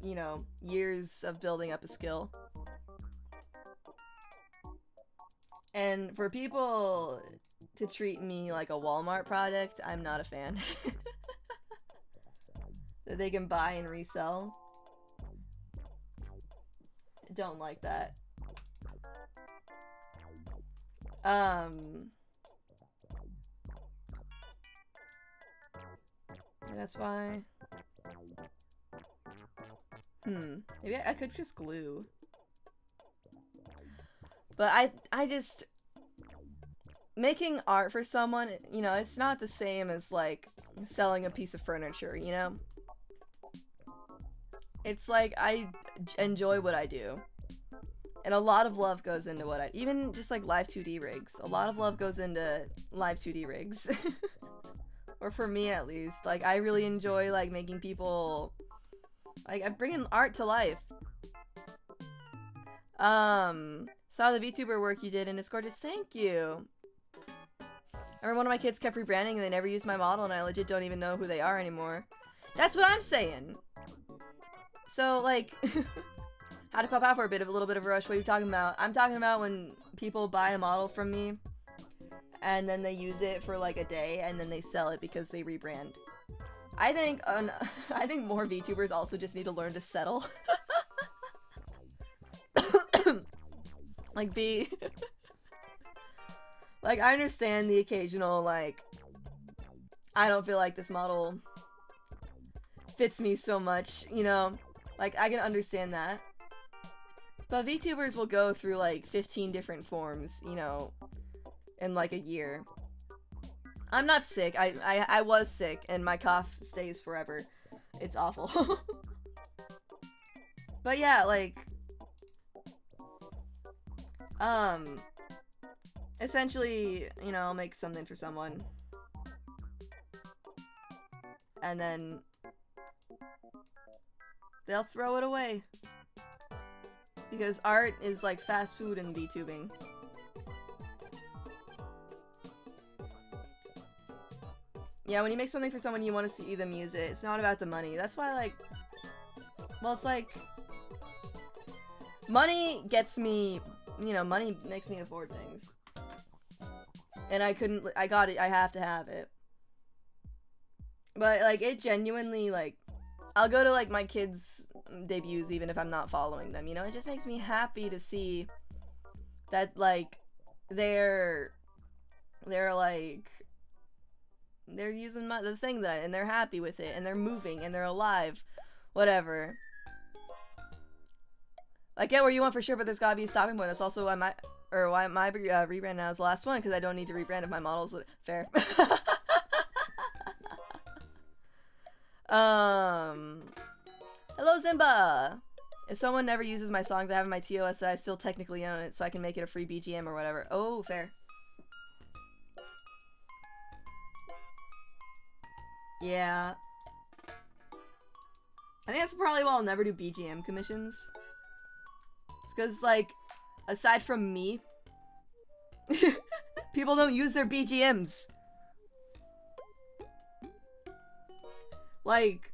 S1: you know, years of building up a skill. And for people to treat me like a Walmart product, I'm not a fan. That they can buy and resell. Don't like that. That's why. Maybe I could just glue. But I just... Making art for someone, you know, it's not the same as, like, selling a piece of furniture, you know? It's like, I enjoy what I do. And a lot of love goes into what I... Even just, like, live 2D rigs. A lot of love goes into live 2D rigs. Or for me, at least. Like, I really enjoy, like, making people... Like, I'm bringing art to life. Saw the VTuber work you did and it's gorgeous. Thank you. I remember one of my kids kept rebranding and they never used my model and I legit don't even know who they are anymore. That's what I'm saying. So, like, how to pop out for a little bit of a rush. What are you talking about? I'm talking about when people buy a model from me and then they use it for like a day and then they sell it because they rebrand. I think more VTubers also just need to learn to settle. Like, like, I understand the occasional, like, I don't feel like this model fits me so much, you know? Like, I can understand that. But VTubers will go through, like, 15 different forms, you know, in, like, a year. I'm not sick. I was sick, and my cough stays forever. It's awful. But yeah, like... essentially, you know, I'll make something for someone. And then... they'll throw it away. Because art is like fast food in VTubing. Yeah, when you make something for someone, you want to see them use it. It's not about the money. That's why, like... well, it's like... money gets me... you know, money makes me afford things. And I got it, I have to have it. But, like, it genuinely, like... I'll go to, like, my kids' debuts even if I'm not following them, you know? It just makes me happy to see that, like, they're like... they're using the thing and they're happy with it, and they're moving, and they're alive. Whatever. I get where you want for sure, but there's gotta be a stopping point. That's also why my rebrand now is the last one, because I don't need to rebrand if my model's fair. Hello Zimba! If someone never uses my songs I have in my TOS, I still technically own it, so I can make it a free BGM or whatever. Oh, fair. Yeah. I think that's probably why I'll never do BGM commissions. It's because, like, aside from me, people don't use their BGMs. Like,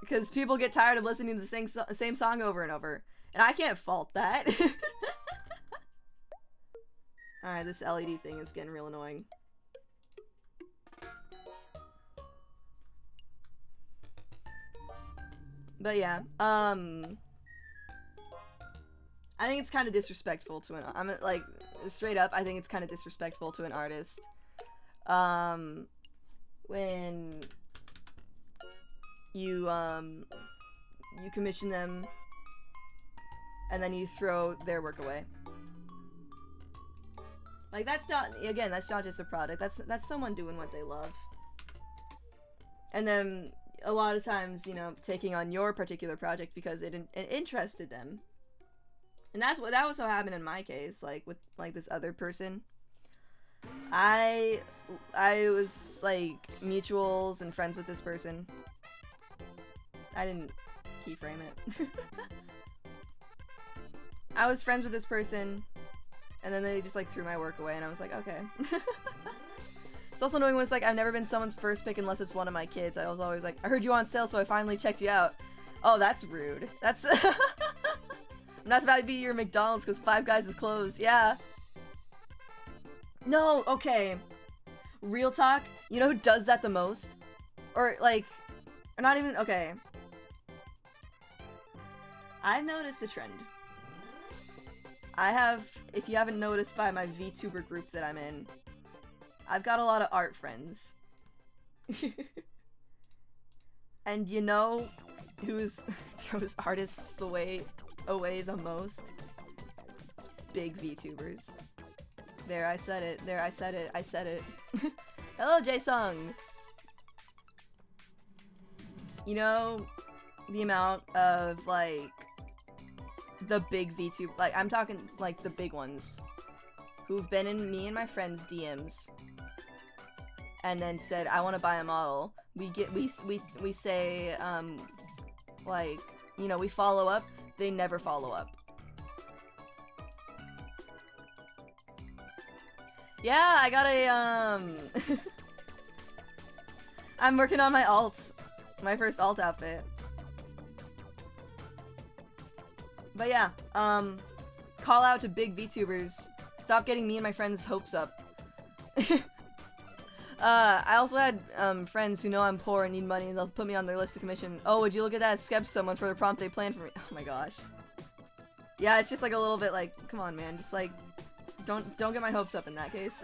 S1: because people get tired of listening to the same song over and over. And I can't fault that. Alright, this LED thing is getting real annoying. But yeah, I think it's kind of disrespectful to like, straight up, I think it's kind of disrespectful to an artist. When you commission them and then you throw their work away. Like, that's not, again, that's not just a product, that's someone doing what they love. And then a lot of times, you know, taking on your particular project because it interested them. And that was what happened in my case, like, with, like, this other person. I was, like, mutuals and friends with this person. I didn't keyframe it. I was friends with this person, and then they just, like, threw my work away, and I was like, okay. It's also annoying when it's like, I've never been someone's first pick unless it's one of my kids. I was always like, I heard you on sale, so I finally checked you out. Oh, that's rude. That's... I'm not about to be your McDonald's because Five Guys is closed. Yeah. No, okay. Real talk, you know who does that the most? Or, like, or not even, okay. I've noticed a trend. I have, if you haven't noticed by my VTuber group that I'm in, I've got a lot of art friends. And you know who's throws artists away the most? It's big VTubers. There, I said it. There, I said it. I said it. Hello, Jae-sung! You know the amount of, like, the big VTuber, like, I'm talking, like, the big ones, who've been in me and my friends' DMs, and then said, I want to buy a model. We say, like, you know, we follow up, they never follow up. Yeah, I got a, I'm working on my alt. My first alt outfit. But yeah, call out to big VTubers. Stop getting me and my friends' hopes up. I also had, friends who know I'm poor and need money and they'll put me on their list of commission. Oh, would you look at that? Skep someone for the prompt they planned for me. Oh my gosh. Yeah, it's just like a little bit like, come on man, just like, don't get my hopes up in that case.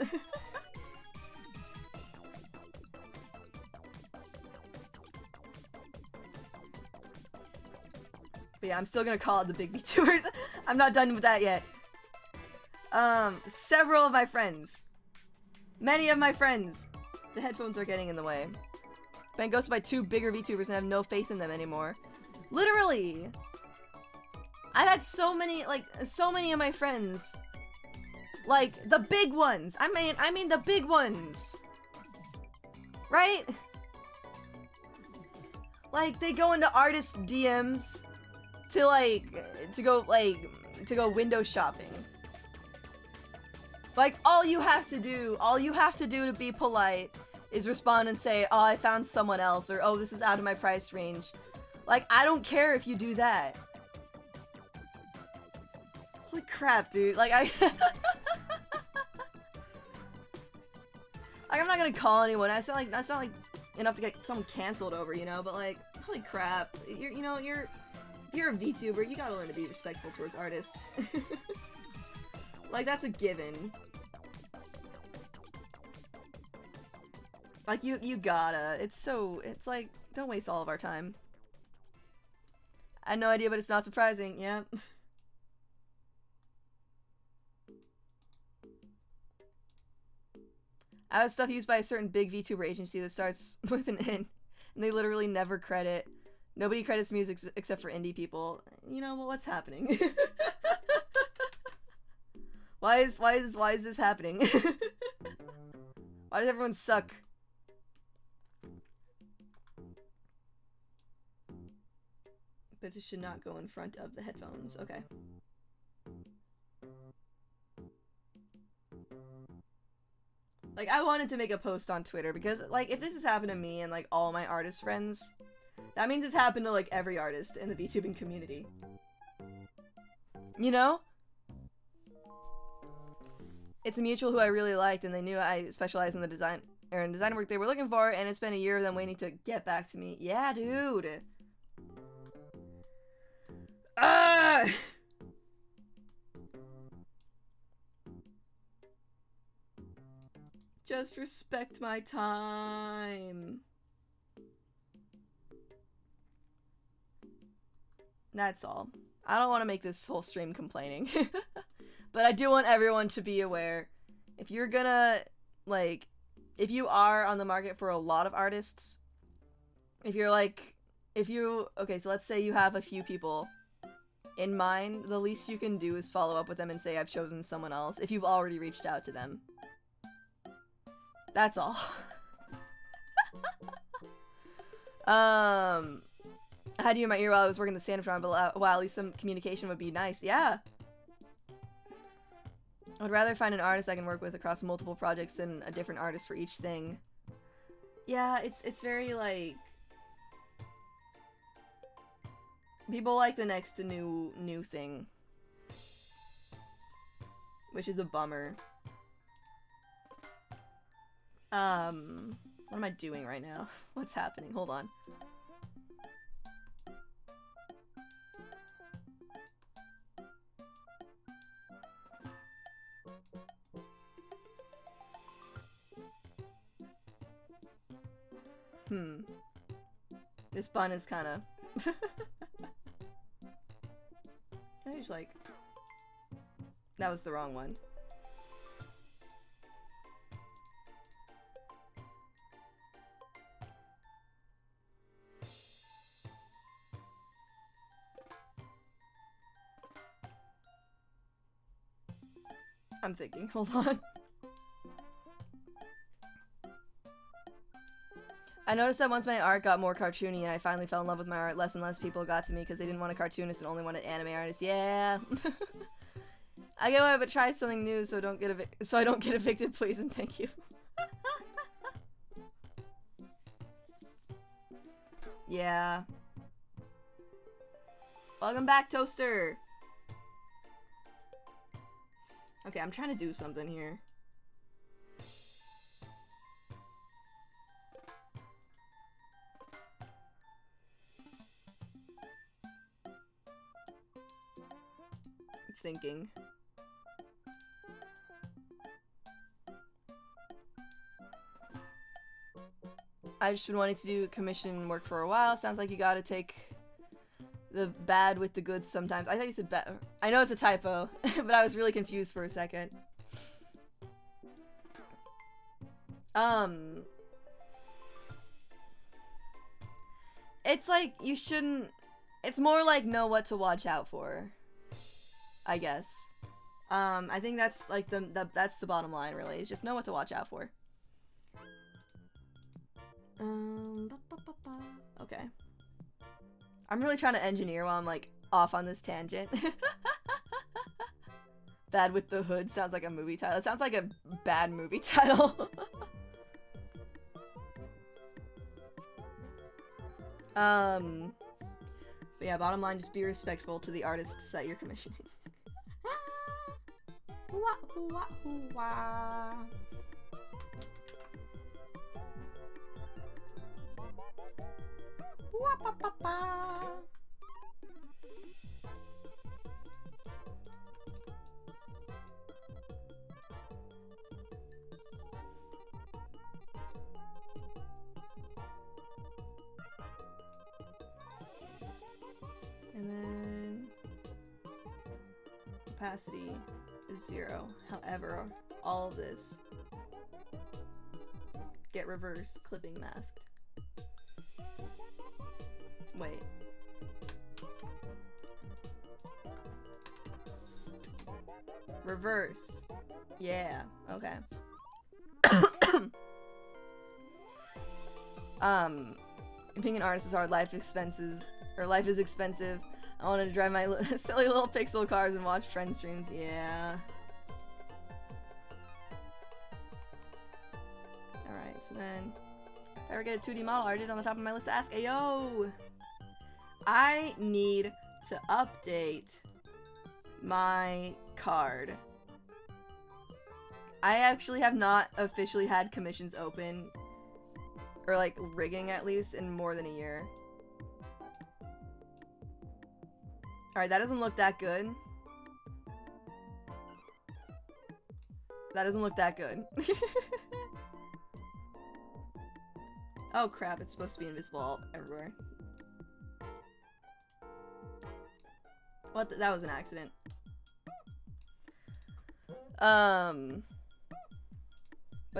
S1: But yeah, I'm still gonna call out the big VTubers. I'm not done with that yet. Several of my friends. Many of my friends. The headphones are getting in the way. Been ghosted by 2 bigger VTubers and I have no faith in them anymore. Literally! I've had so many of my friends. Like, the big ones! I mean the big ones! Right? Like, they go into artist DMs to go window shopping. Like, all you have to do to be polite is respond and say, oh, I found someone else, or oh, this is out of my price range. Like, I don't care if you do that. Holy crap, dude. Like, I'm not gonna call anyone. That's not like enough to get someone canceled over, you know, but like, holy crap. If you're a VTuber, you gotta learn to be respectful towards artists. Like, that's a given. Like, you gotta. It's like, don't waste all of our time. I had no idea, but it's not surprising. Yeah. I have stuff used by a certain big VTuber agency that starts with an N, and they literally never credit. Nobody credits music except for indie people. You know, well, what's happening? Why is this happening? Why does everyone suck? But it should not go in front of the headphones. Okay. Like, I wanted to make a post on Twitter because, like, if this has happened to me and, like, all my artist friends, that means it's happened to, like, every artist in the VTubing community. You know? It's a mutual who I really liked, and they knew I specialized in the design work they were looking for, and it's been a year of them waiting to get back to me. Yeah, dude! Ah! Just respect my time. That's all. I don't want to make this whole stream complaining. But I do want everyone to be aware. If you're gonna, like, if you are on the market for a lot of artists, okay, so let's say you have a few people in mind, the least you can do is follow up with them and say, I've chosen someone else, if you've already reached out to them. That's all. I had you in my ear while I was working the stand for a while, at least some communication would be nice. Yeah. I'd rather find an artist I can work with across multiple projects than a different artist for each thing. Yeah, it's very like people like the next new thing, which is a bummer. What am I doing right now? What's happening? Hold on. This bun is kind of. I just like. That was the wrong one. I'm thinking. Hold on. I noticed that once my art got more cartoony and I finally fell in love with my art, less and less people got to me because they didn't want a cartoonist and only wanted anime artists. Yeah. I get why, but try something new so I don't get evicted, please and thank you. Yeah. Welcome back, Toaster. Okay, I'm trying to do something here. Thinking. I've just been wanting to do commission work for a while. Sounds like you gotta take the bad with the good sometimes. I thought you said bad. I know it's a typo, but I was really confused for a second. It's like you shouldn't. It's more like know what to watch out for, I guess. I think that's like that's the bottom line, really. Is just know what to watch out for. Okay. I'm really trying to engineer while I'm like off on this tangent. Bad with the Hood sounds like a movie title. It sounds like a bad movie title. But yeah, bottom line, just be respectful to the artists that you're commissioning. And then opacity is 0. However, all of this get reverse clipping masked. Wait. Reverse. Yeah, okay. Being an artist is hard. Life is expensive. I wanted to drive my silly little pixel cars and watch friend streams. Yeah. Alright, so then if I ever get a 2D model artist on the top of my list to ask, ayo! I need to update my card. I actually have not officially had commissions open, or like rigging at least, in more than a year. Alright, that doesn't look that good. That doesn't look that good. Oh crap, it's supposed to be invisible everywhere. What? That was an accident. But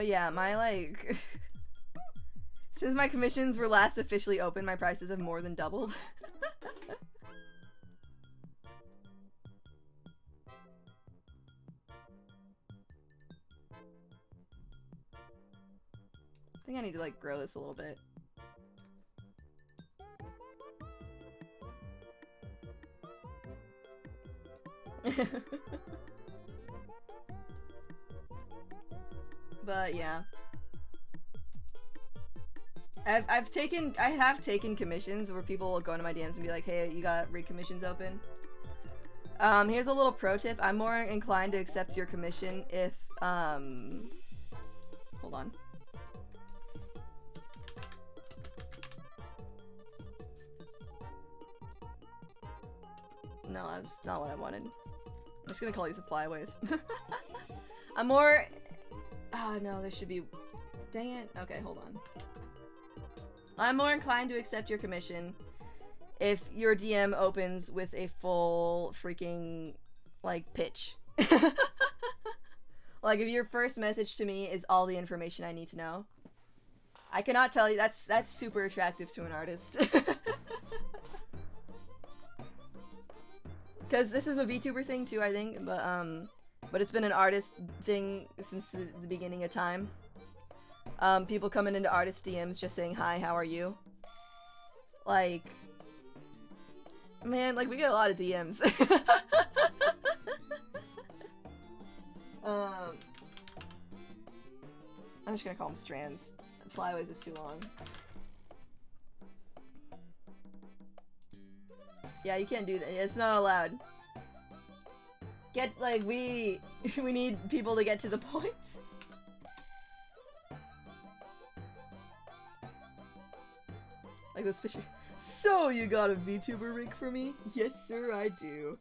S1: yeah, my like... Since my commissions were last officially open, my prices have more than doubled. I think I need to like grow this a little bit. But yeah. I have taken commissions where people will go into my DMs and be like, hey, you got rig commissions open? Here's a little pro tip. I'm more inclined to accept your commission if, hold on. No, that's not what I wanted. I'm just gonna call these the flyaways. I'm more... Oh, no, there should be... Dang it. Okay, hold on. I'm more inclined to accept your commission if your DM opens with a full freaking, like, pitch. Like, if your first message to me is all the information I need to know. I cannot tell you, that's super attractive to an artist. Because this is a VTuber thing too, I think, but it's been an artist thing since the beginning of time. People coming into artist DMs just saying, hi, how are you? Like, man, like, we get a lot of DMs. I'm just gonna call them strands. Flyaways is too long. Yeah, you can't do that. It's not allowed. We need people to get to the point. Like this picture. So you got a VTuber rig for me? Yes, sir, I do.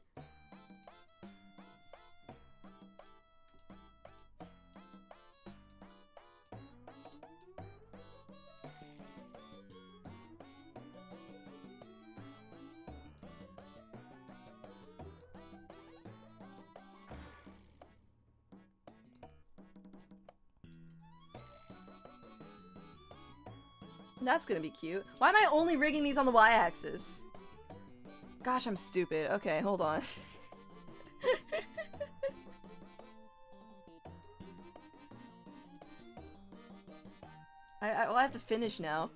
S1: That's gonna be cute. Why am I only rigging these on the y-axis? Gosh, I'm stupid. Okay, hold on. I have to finish now.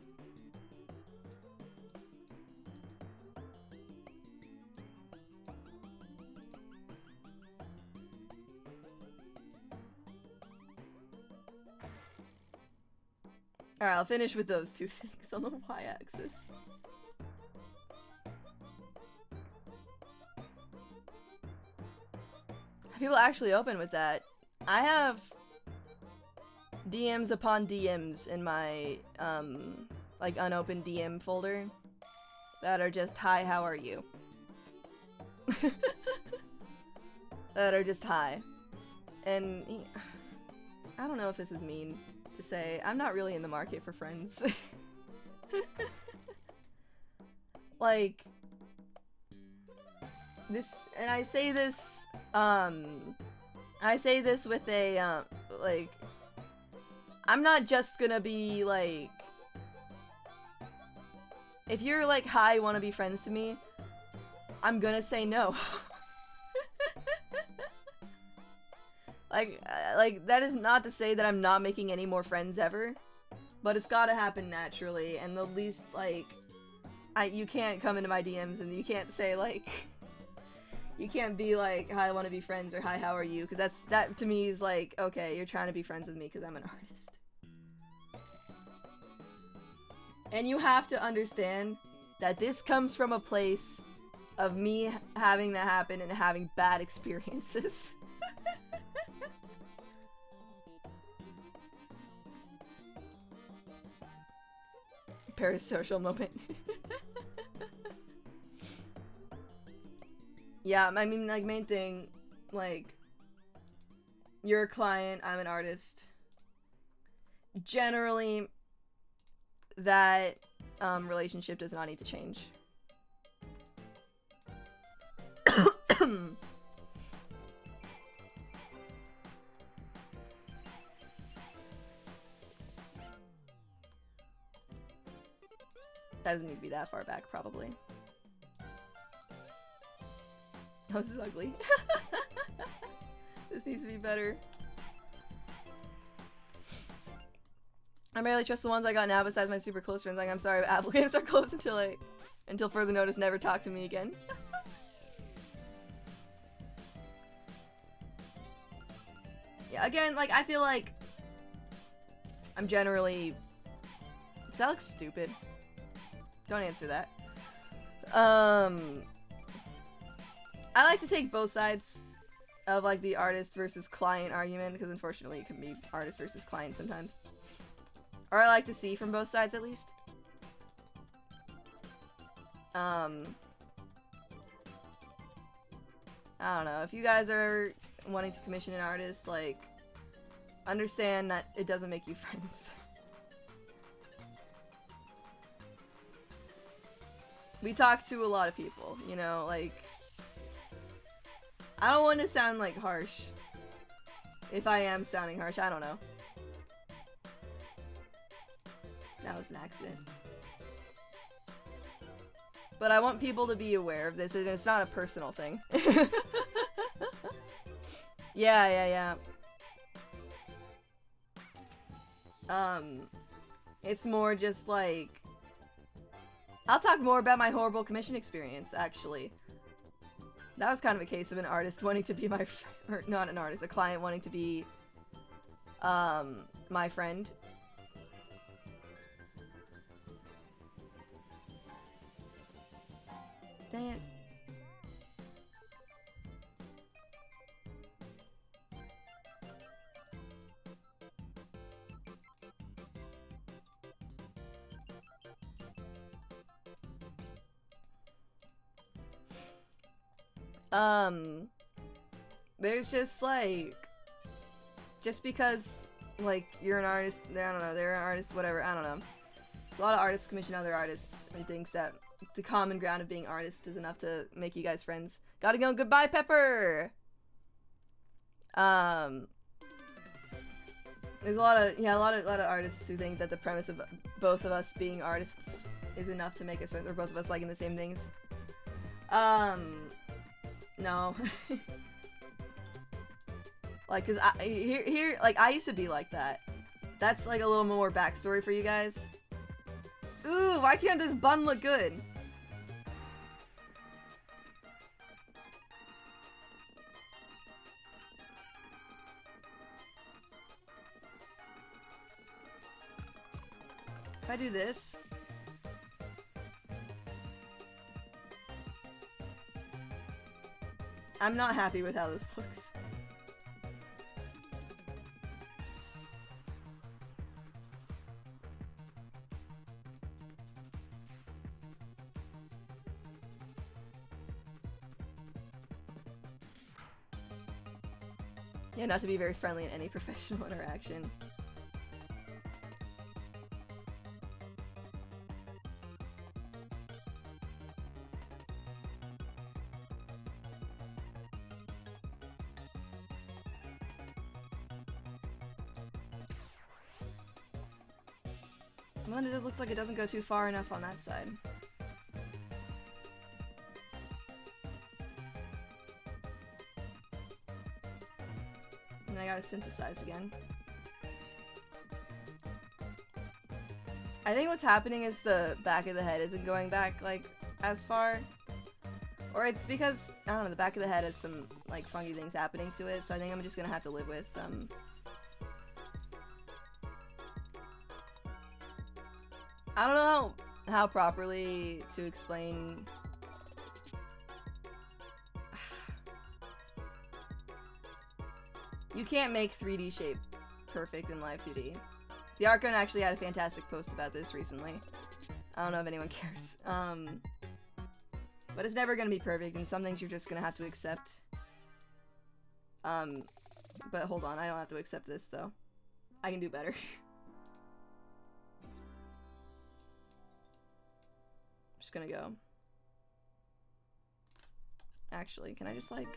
S1: Alright, I'll finish with those two things on the y-axis. People actually open with that. I have DMs upon DMs in my, like, unopened DM folder that are just, hi, how are you? That are just hi. And I don't know if this is mean to say, I'm not really in the market for friends. Like, this, and I say this with a, like, I'm not just gonna be, like, if you're like, hi, wanna be friends to me, I'm gonna say no. Like, that is not to say that I'm not making any more friends ever, but it's gotta happen naturally, and the least, like, you can't come into my DMs and you can't say, like, you can't be like, hi, I wanna be friends, or hi, how are you, because that to me is like, okay, you're trying to be friends with me because I'm an artist. And you have to understand that this comes from a place of me having that happen and having bad experiences. Parasocial moment. Yeah, I mean, like, main thing, like, you're a client, I'm an artist. Generally, that relationship does not need to change. That doesn't need to be that far back, probably. Oh, this is ugly. This needs to be better. I barely trust the ones I got now besides my super close friends. Like, I'm sorry, but applicants are close until further notice, never talk to me again. Yeah, again, like, I feel like I'm generally... Does that look stupid? Don't answer that. I like to take both sides of like the artist versus client argument, because unfortunately it can be artist versus client sometimes. Or I like to see from both sides at least. I don't know, if you guys are wanting to commission an artist, like, understand that it doesn't make you friends. We talk to a lot of people, you know, like, I don't want to sound like harsh. If I am sounding harsh, I don't know. That was an accident. But I want people to be aware of this, and it's not a personal thing. Yeah. It's more just like... I'll talk more about my horrible commission experience, actually. That was kind of a case of an artist wanting to be my or not an artist, a client wanting to be, my friend. Dang it. There's just like, just because like you're an artist, I don't know, they're an artist, whatever, I don't know. A lot of artists commission other artists and thinks that the common ground of being artist is enough to make you guys friends. Gotta go, goodbye, Pepper! There's a lot of artists who think that the premise of both of us being artists is enough to make us friends, or both of us liking the same things. No. Like, cause like, I used to be like that. That's like a little more backstory for you guys. Ooh, why can't this bun look good? If I do this... I'm not happy with how this looks. Yeah, not to be very friendly in any professional interaction. Well, it looks like it doesn't go too far enough on that side. And I gotta synthesize again. I think what's happening is the back of the head isn't going back, like, as far. Or it's because, I don't know, the back of the head has some, like, funky things happening to it, so I think I'm just gonna have to live with, I don't know how properly to explain... You can't make 3D shape perfect in Live 2D. The Archon actually had a fantastic post about this recently. I don't know if anyone cares. But it's never gonna be perfect, and some things you're just gonna have to accept. But hold on, I don't have to accept this, though. I can do better. Just gonna go. Actually, can I just like...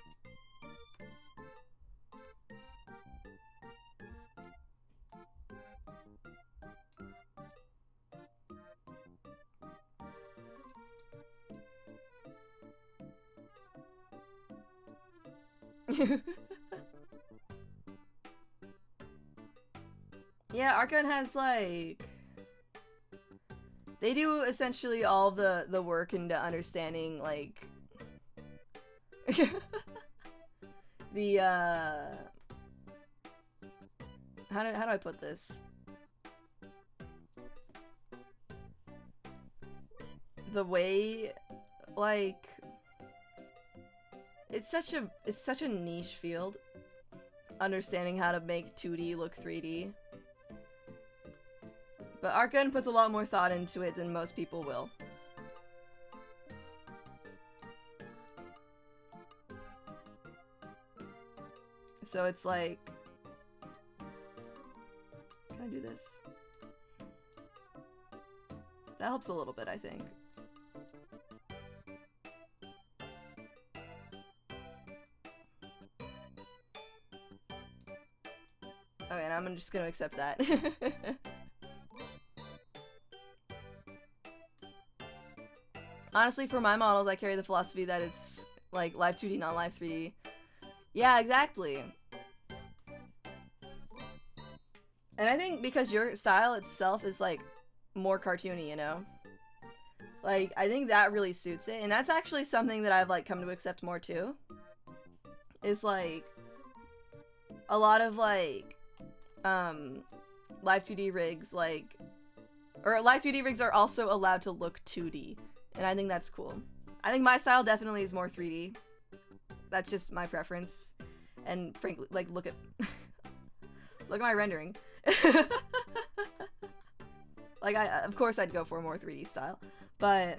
S1: Yeah, Archon has like... They do essentially all the work into understanding, like... the, How do I put this? the way, like, it's such a niche field, understanding how to make 2D look 3D. But Arcane puts a lot more thought into it than most people will. So it's like, can I do this? That helps a little bit, I think. Okay, and I'm just gonna accept that. Honestly, for my models, I carry the philosophy that it's like live 2D, not live 3D. Yeah, exactly. And I think because your style itself is like more cartoony, you know? Like, I think that really suits it. And that's actually something that I've like come to accept more too. Is like a lot of like live 2D rigs, like, or live 2D rigs are also allowed to look 2D. And I think that's cool. I think my style definitely is more 3D. That's just my preference. And frankly, like, look at look at my rendering. Like, of course I'd go for a more 3D style. But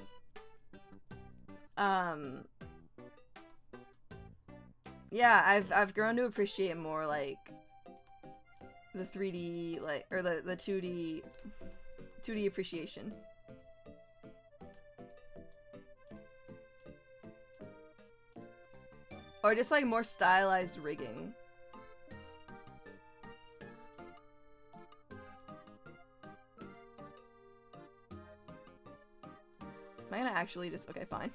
S1: yeah, I've grown to appreciate more like the 3D, like, or the 2D appreciation. Or just like more stylized rigging. Am I gonna actually just, okay, fine.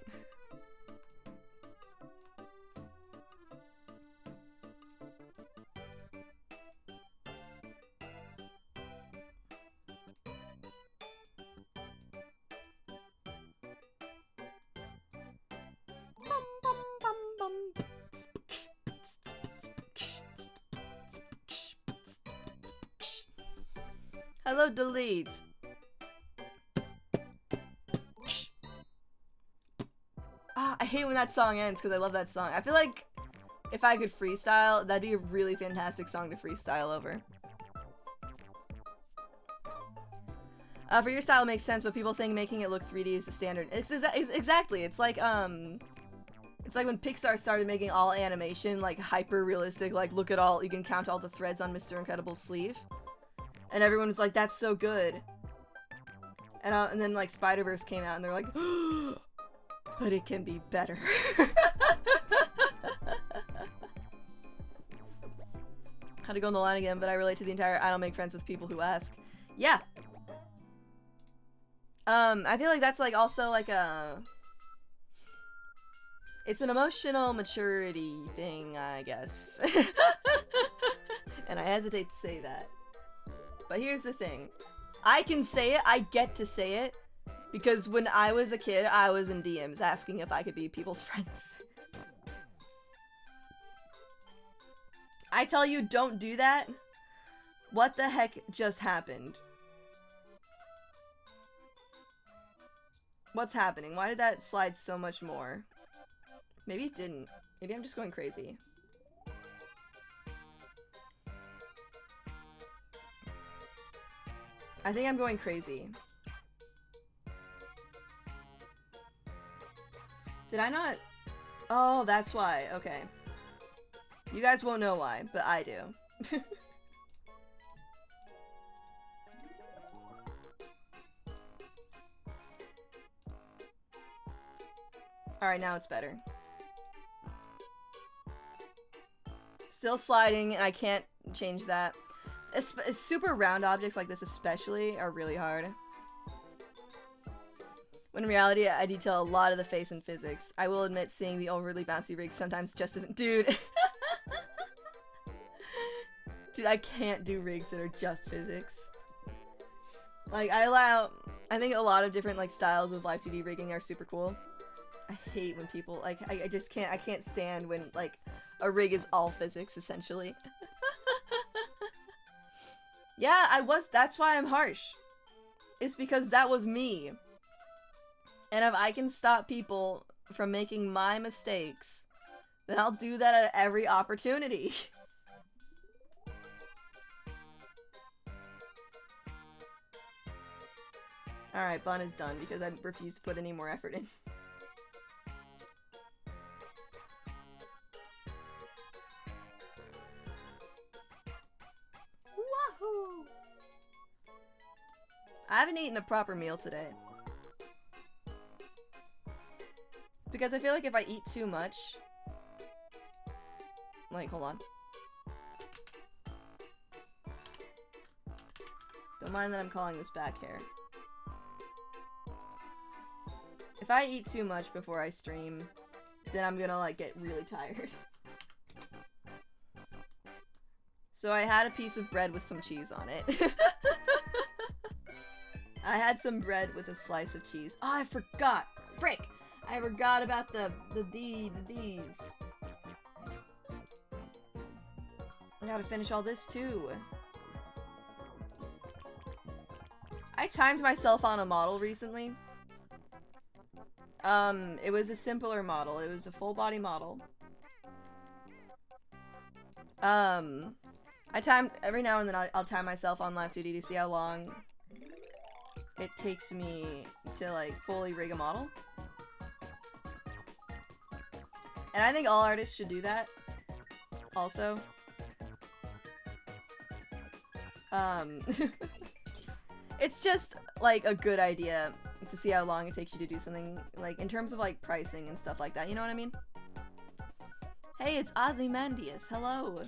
S1: Hello, delete. Ah, I hate when that song ends because I love that song. I feel like if I could freestyle, that'd be a really fantastic song to freestyle over. For your style, it makes sense, but people think making it look 3D is the standard. Exactly. It's like when Pixar started making all animation like hyper realistic. Like, look at all, you can count all the threads on Mr. Incredible's sleeve. And everyone was like, that's so good. And then, like, Spider-Verse came out, and they're like, but it can be better. How to go on the line again, but I relate to the entire I don't make friends with people who ask. Yeah. I feel like that's, like, also, like, it's an emotional maturity thing, I guess. And I hesitate to say that. But here's the thing. I can say it, I get to say it, because when I was a kid, I was in DMs asking if I could be people's friends. I tell you, don't do that. What the heck just happened? What's happening? Why did that slide so much more? Maybe it didn't. Maybe I'm just going crazy. I think I'm going crazy. Did I not? Oh, that's why. Okay. You guys won't know why, but I do. Alright, now it's better. Still sliding, and I can't change that. Super round objects like this especially are really hard. When in reality, I detail a lot of the face in physics. I will admit seeing the overly bouncy rigs sometimes just isn't- Dude! Dude, I can't do rigs that are just physics. Like, I think a lot of different, like, styles of live 2D rigging are super cool. I hate when people, like, I just can't, I can't stand when, like, a rig is all physics, essentially. Yeah, that's why I'm harsh. It's because that was me. And if I can stop people from making my mistakes, then I'll do that at every opportunity. Alright, bun is done because I refuse to put any more effort in. Wahoo! I haven't eaten a proper meal today. Because I feel like if I eat too much... Like, hold on. Don't mind that I'm calling this back hair. If I eat too much before I stream, then I'm gonna, like, get really tired. So I had a piece of bread with some cheese on it. I had some bread with a slice of cheese. Oh, I forgot! Frick! I forgot about the D's. I gotta finish all this too. I timed myself on a model recently. It was a simpler model. It was a full body model. I time every now and then I'll time myself on Live 2D to see how long it takes me to like fully rig a model. And I think all artists should do that. Also. It's just like a good idea to see how long it takes you to do something, like in terms of like pricing and stuff like that, you know what I mean? Hey, it's Ozymandias, hello!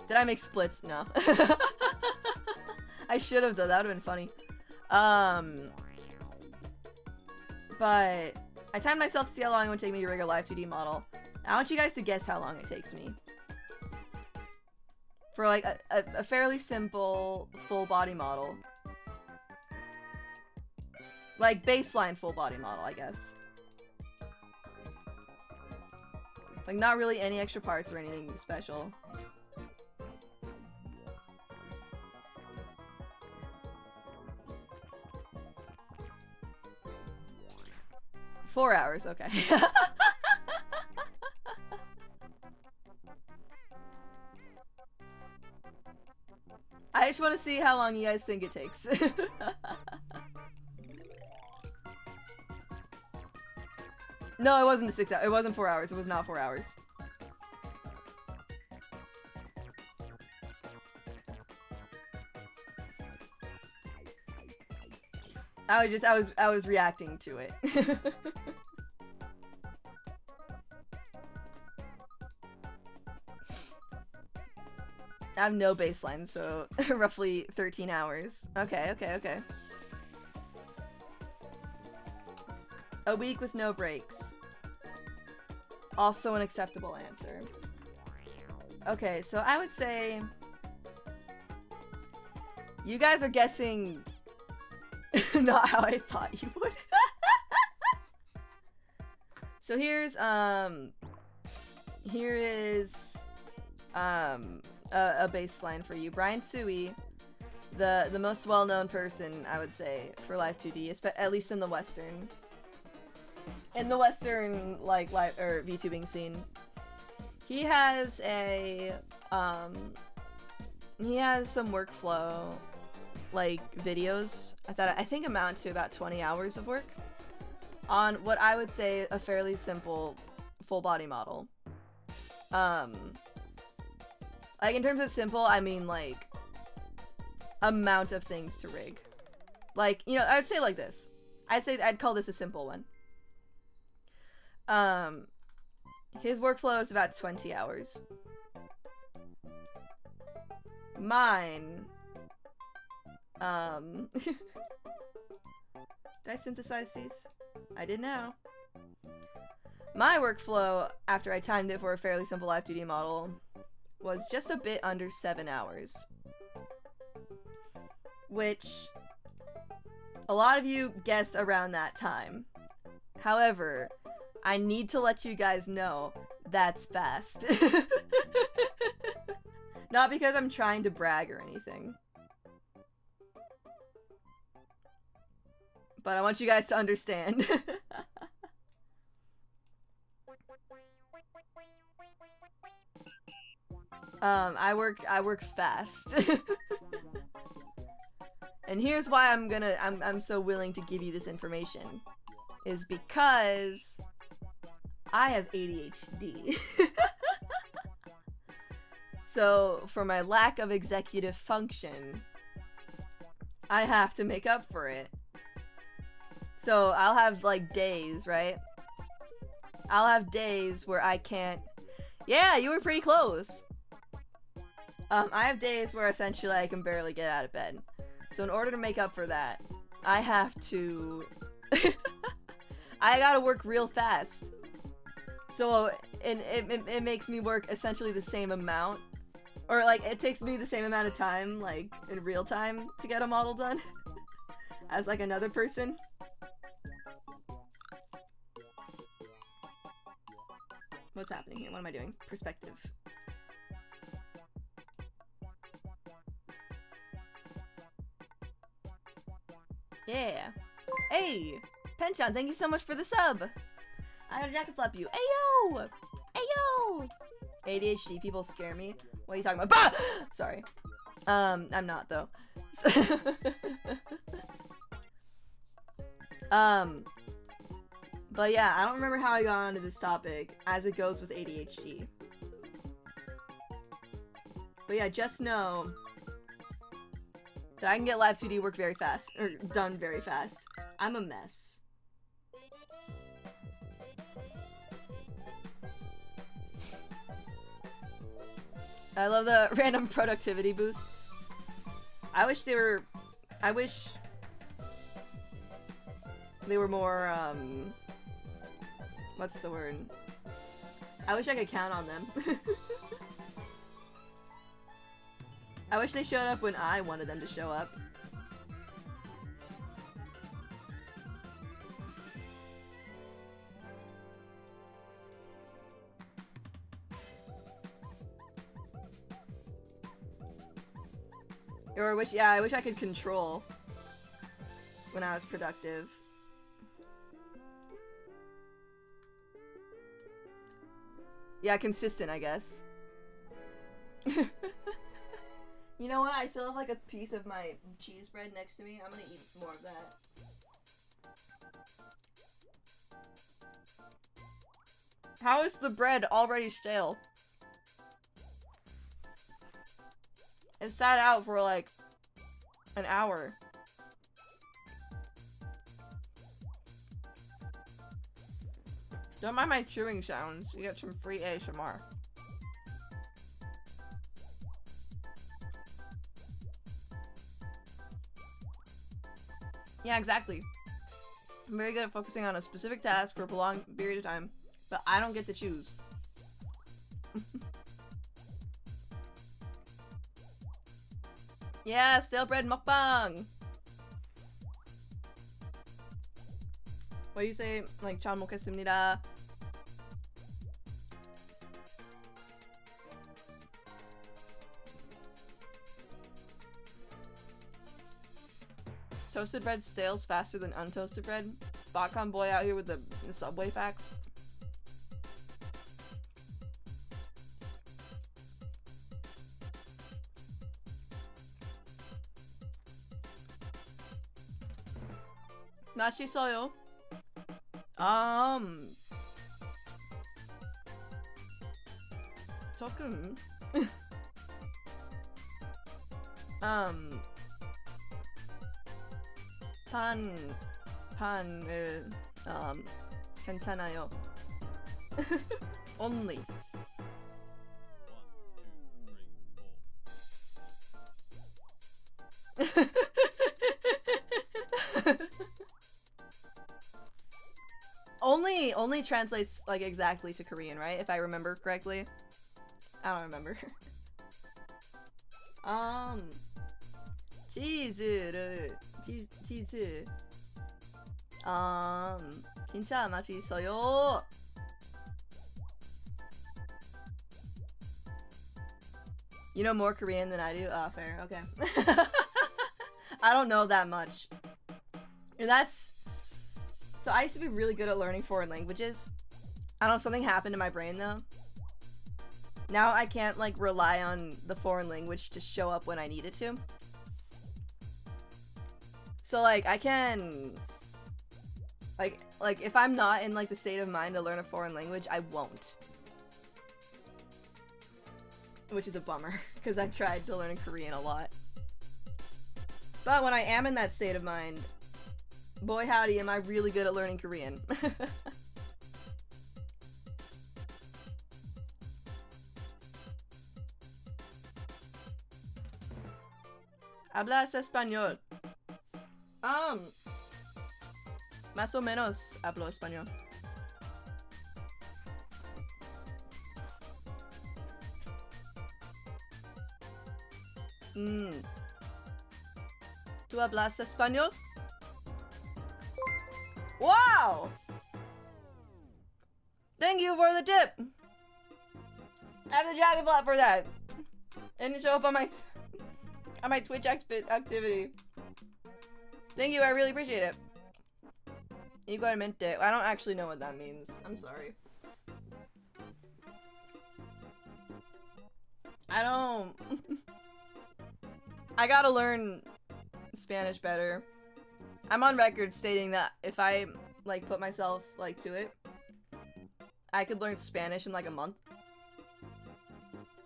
S1: Did I make splits? No. I should have though, that would have been funny. But I timed myself to see how long it would take me to rig a live 2D model. I want you guys to guess how long it takes me. For like a fairly simple full body model. Like baseline full body model, I guess. Like not really any extra parts or anything special. Four hours, okay. I just want to see how long you guys think it takes. No, it wasn't 6 hours. It wasn't 4 hours. It was not 4 hours. I was reacting to it. I have no baseline, so roughly 13 hours. Okay, okay, okay. A week with no breaks. Also an acceptable answer. Okay, so I would say... You guys are guessing... not how I thought you would. So here's, here is, a baseline for you. Brian Tsui, the most well-known person, I would say, for Live 2D, at least in the Western. In the Western, like, live, or VTubing scene. He has a, he has some workflow, like, videos that I think amount to about 20 hours of work on what I would say a fairly simple full body model. Like, in terms of simple, I mean, like, amount of things to rig. Like, you know, I would say like this. I'd call this a simple one. His workflow is about 20 hours. Mine... Did I synthesize these? I did now. My workflow, after I timed it for a fairly simple Live 2D model, was just a bit under 7 hours. Which, a lot of you guessed around that time. However, I need to let you guys know that's fast. Not because I'm trying to brag or anything. But I want you guys to understand. I work fast. And here's why I'm so willing to give you this information. Is because I have ADHD. So, for my lack of executive function, I have to make up for it. So, I'll have, like, days, right? I'll have days where I can't... Yeah, you were pretty close! I have days where essentially I can barely get out of bed. So, in order to make up for that, I have to... I gotta work real fast. So, it makes me work essentially the same amount. Or, like, it takes me the same amount of time, like, in real time to get a model done. As, like, another person. What's happening here? What am I doing? Perspective. Yeah. Hey! Penchan, thank you so much for the sub! I gotta jacket flap you. Ayo! Ayo! ADHD people scare me. What are you talking about? Bah! Sorry. I'm not though. But yeah, I don't remember how I got onto this topic, as it goes with ADHD. But yeah, just know that I can get live 2D work very fast, or done very fast. I'm a mess. I love the random productivity boosts. I wish they were more, what's the word? I wish I could count on them. I wish they showed up when I wanted them to show up. Or I wish I could control when I was productive. Yeah, consistent, I guess. You know what? I still have like a piece of my cheese bread next to me. I'm gonna eat more of that. How is the bread already stale? It sat out for like an hour. Don't mind my chewing sounds. You get some free ASMR. Yeah, exactly. I'm very good at focusing on a specific task for a prolonged period of time, but I don't get to choose. Yeah, stale bread mukbang! What do you say? Like, 잘 먹겠습니다. Toasted bread stales faster than untoasted bread. Botcon boy out here with the Subway fact. 맛있어요. 조금. 판을 괜찮아요. Only. Only translates like exactly to Korean, right? If I remember correctly. I don't remember. 치즈. 진짜 맛있어요. You know more Korean than I do? Oh, fair. Okay. I don't know that much. And that's... So I used to be really good at learning foreign languages. I don't know, something happened to my brain though. Now I can't like rely on the foreign language to show up when I need it to. So like I can... Like if I'm not in like the state of mind to learn a foreign language, I won't. Which is a bummer, because I tried to learn Korean a lot. But when I am in that state of mind, boy howdy, am I really good at learning Korean. Hablas español? Más o menos hablo español. ¿Tú hablas español? Wow! Thank you for the tip! I have the jacket flap for that! And it show up on my Twitch activity. Thank you, I really appreciate it. Igualmente. I don't actually know what that means. I'm sorry. I don't... I gotta learn Spanish better. I'm on record stating that if I, like, put myself, like, to it, I could learn Spanish in, like, a month.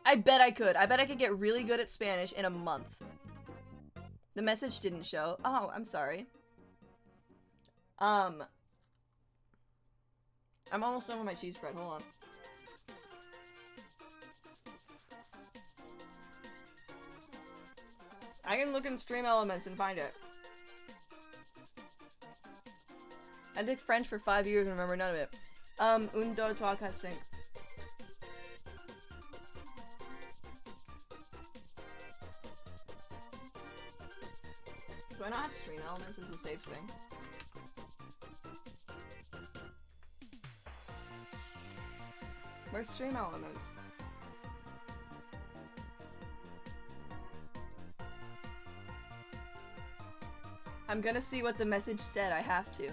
S1: I bet I could. I bet I could get really good at Spanish in a month. The message didn't show. Oh, I'm sorry. I'm almost done with my cheese spread. Hold on. I can look in Stream Elements and find it. I did French for 5 years and remember none of it. Un, deux, trois, quatre, cinq. Do I not have Stream Elements as a saved thing? Where's Stream Elements? I'm gonna see what the message said. I have to.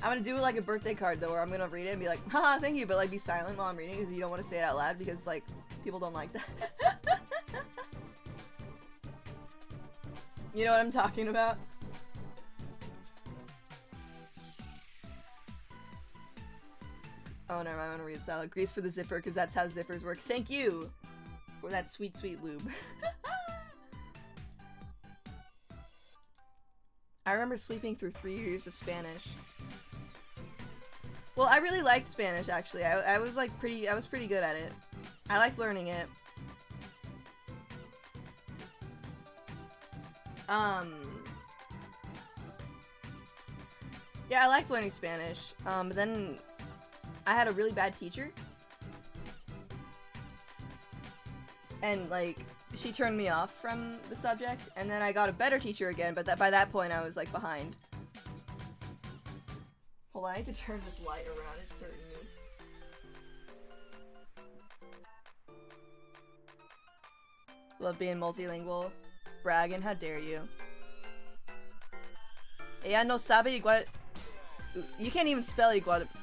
S1: I'm gonna do like a birthday card though, where I'm gonna read it and be like, haha, thank you, but like be silent while I'm reading because you don't want to say it out loud because like people don't like that. You know what I'm talking about? Oh no, I'm gonna read salad. Grease for the zipper because that's how zippers work. Thank you for that sweet, sweet lube. I remember sleeping through 3 years of Spanish. Well, I really liked Spanish actually. I was like I was pretty good at it. I liked learning it. Yeah, I liked learning Spanish. But then I had a really bad teacher. And like she turned me off from the subject, and then I got a better teacher again, but by that point I was like behind. Hold on, I need to turn this light around, it's hurting me. Love being multilingual. Bragging, how dare you. Ella no sabe igual... You can't even spell igualmente.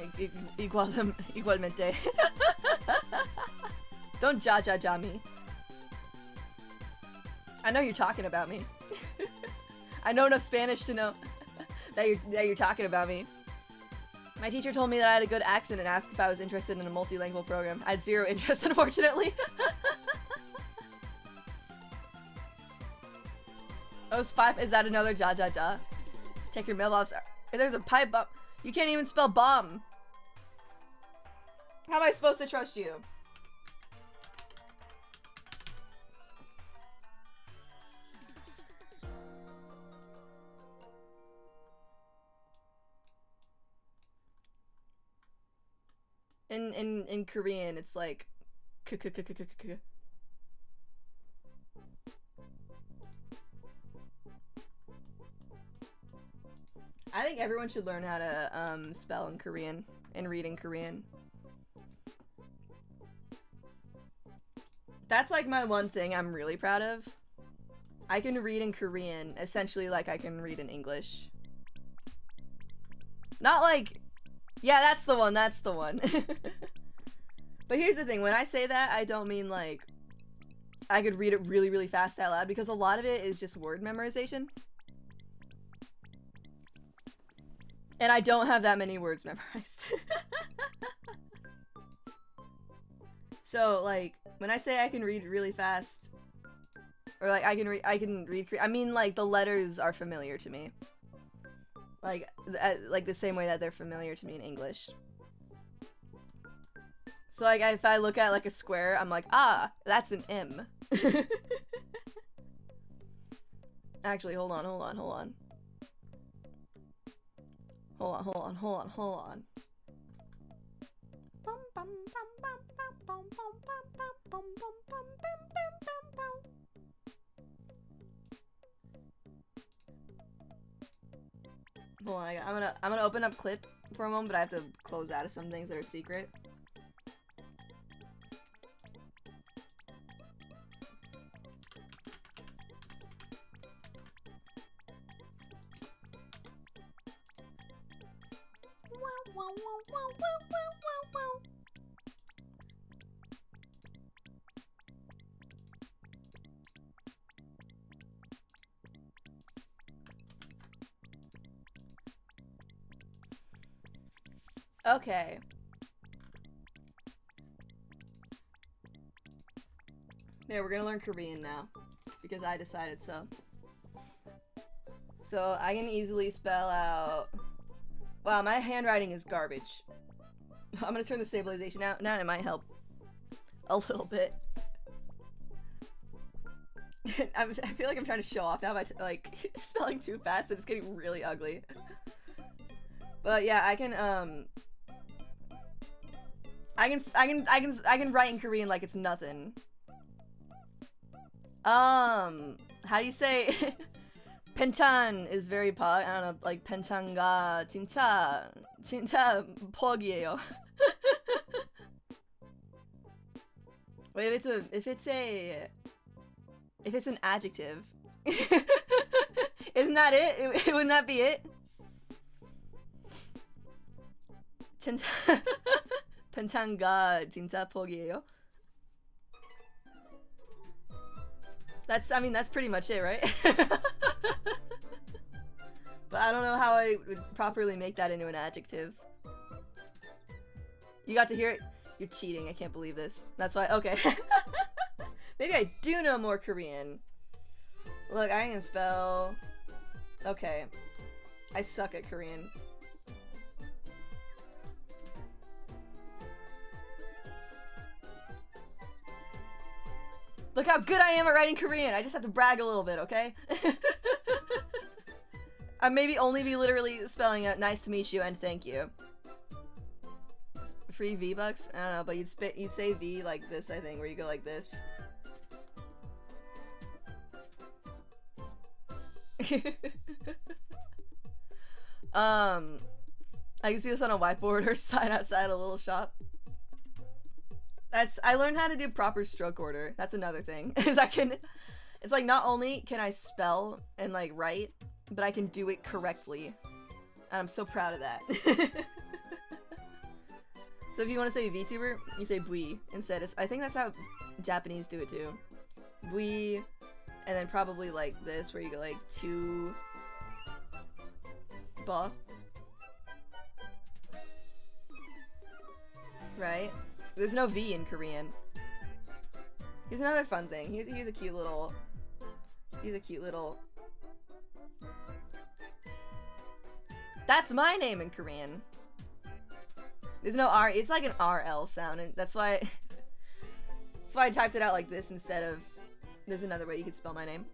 S1: Don't ja me. I know you're talking about me. I know enough Spanish to know that you're talking about me. My teacher told me that I had a good accent and asked if I was interested in a multilingual program. I had zero interest, unfortunately. Oh, it's 5. Is that another ja? Check your mailbox. There's a pipe bomb. You can't even spell bomb. How am I supposed to trust you? In Korean, it's like I think everyone should learn how to spell in Korean and read in Korean. That's like my one thing I'm really proud of. I can read in Korean, essentially like I can read in English. Not like... Yeah, that's the one, that's the one. But here's the thing, when I say that, I don't mean like... I could read it really, really fast out loud, because a lot of it is just word memorization. And I don't have that many words memorized. So, like, when I say I can read really fast... Or like I can read I mean like the letters are familiar to me. Like the same way that they're familiar to me in English. So like if I look at like a square, I'm like, ah, that's an M. Actually, hold on. Hold on, I'm gonna open up clip for a moment, but I have to close out of some things that are secret. Okay. There, we're gonna learn Korean now. Because I decided so. So, I can easily spell out... Wow, my handwriting is garbage. I'm gonna turn the stabilization out. Now it might help. A little bit. I feel like I'm trying to show off now by like spelling too fast and it's getting really ugly. But yeah, I can write in Korean like it's nothing. How do you say Penchan is very I don't know, like Penchanga 진짜 퍽이에요. Wait, if it's an adjective. Isn't that it? Wouldn't that be it? 펜창가 진짜 퍽이에요. I mean, that's pretty much it, right? But I don't know how I would properly make that into an adjective. You got to hear it? You're cheating, I can't believe this. That's why, okay. Maybe I do know more Korean. Look, I can spell... Okay. I suck at Korean. Look how good I am at writing Korean. I just have to brag a little bit, okay? I maybe only be literally spelling out nice to meet you and thank you. Free V-Bucks? I don't know, but you'd say V like this, I think, where you go like this. I can see this on a whiteboard or sign outside a little shop. I learned how to do proper stroke order. That's another thing. Is it's like not only can I spell and like write, but I can do it correctly. And I'm so proud of that. So if you want to say VTuber, you say bui instead. I think that's how Japanese do it too. Bui, and then probably like this, where you go like to ba. Right? There's no V in Korean. Here's another fun thing. Here's a cute little... That's my name in Korean. There's no R. It's like an RL sound, and that's why... That's why I typed it out like this instead of... There's another way you could spell my name.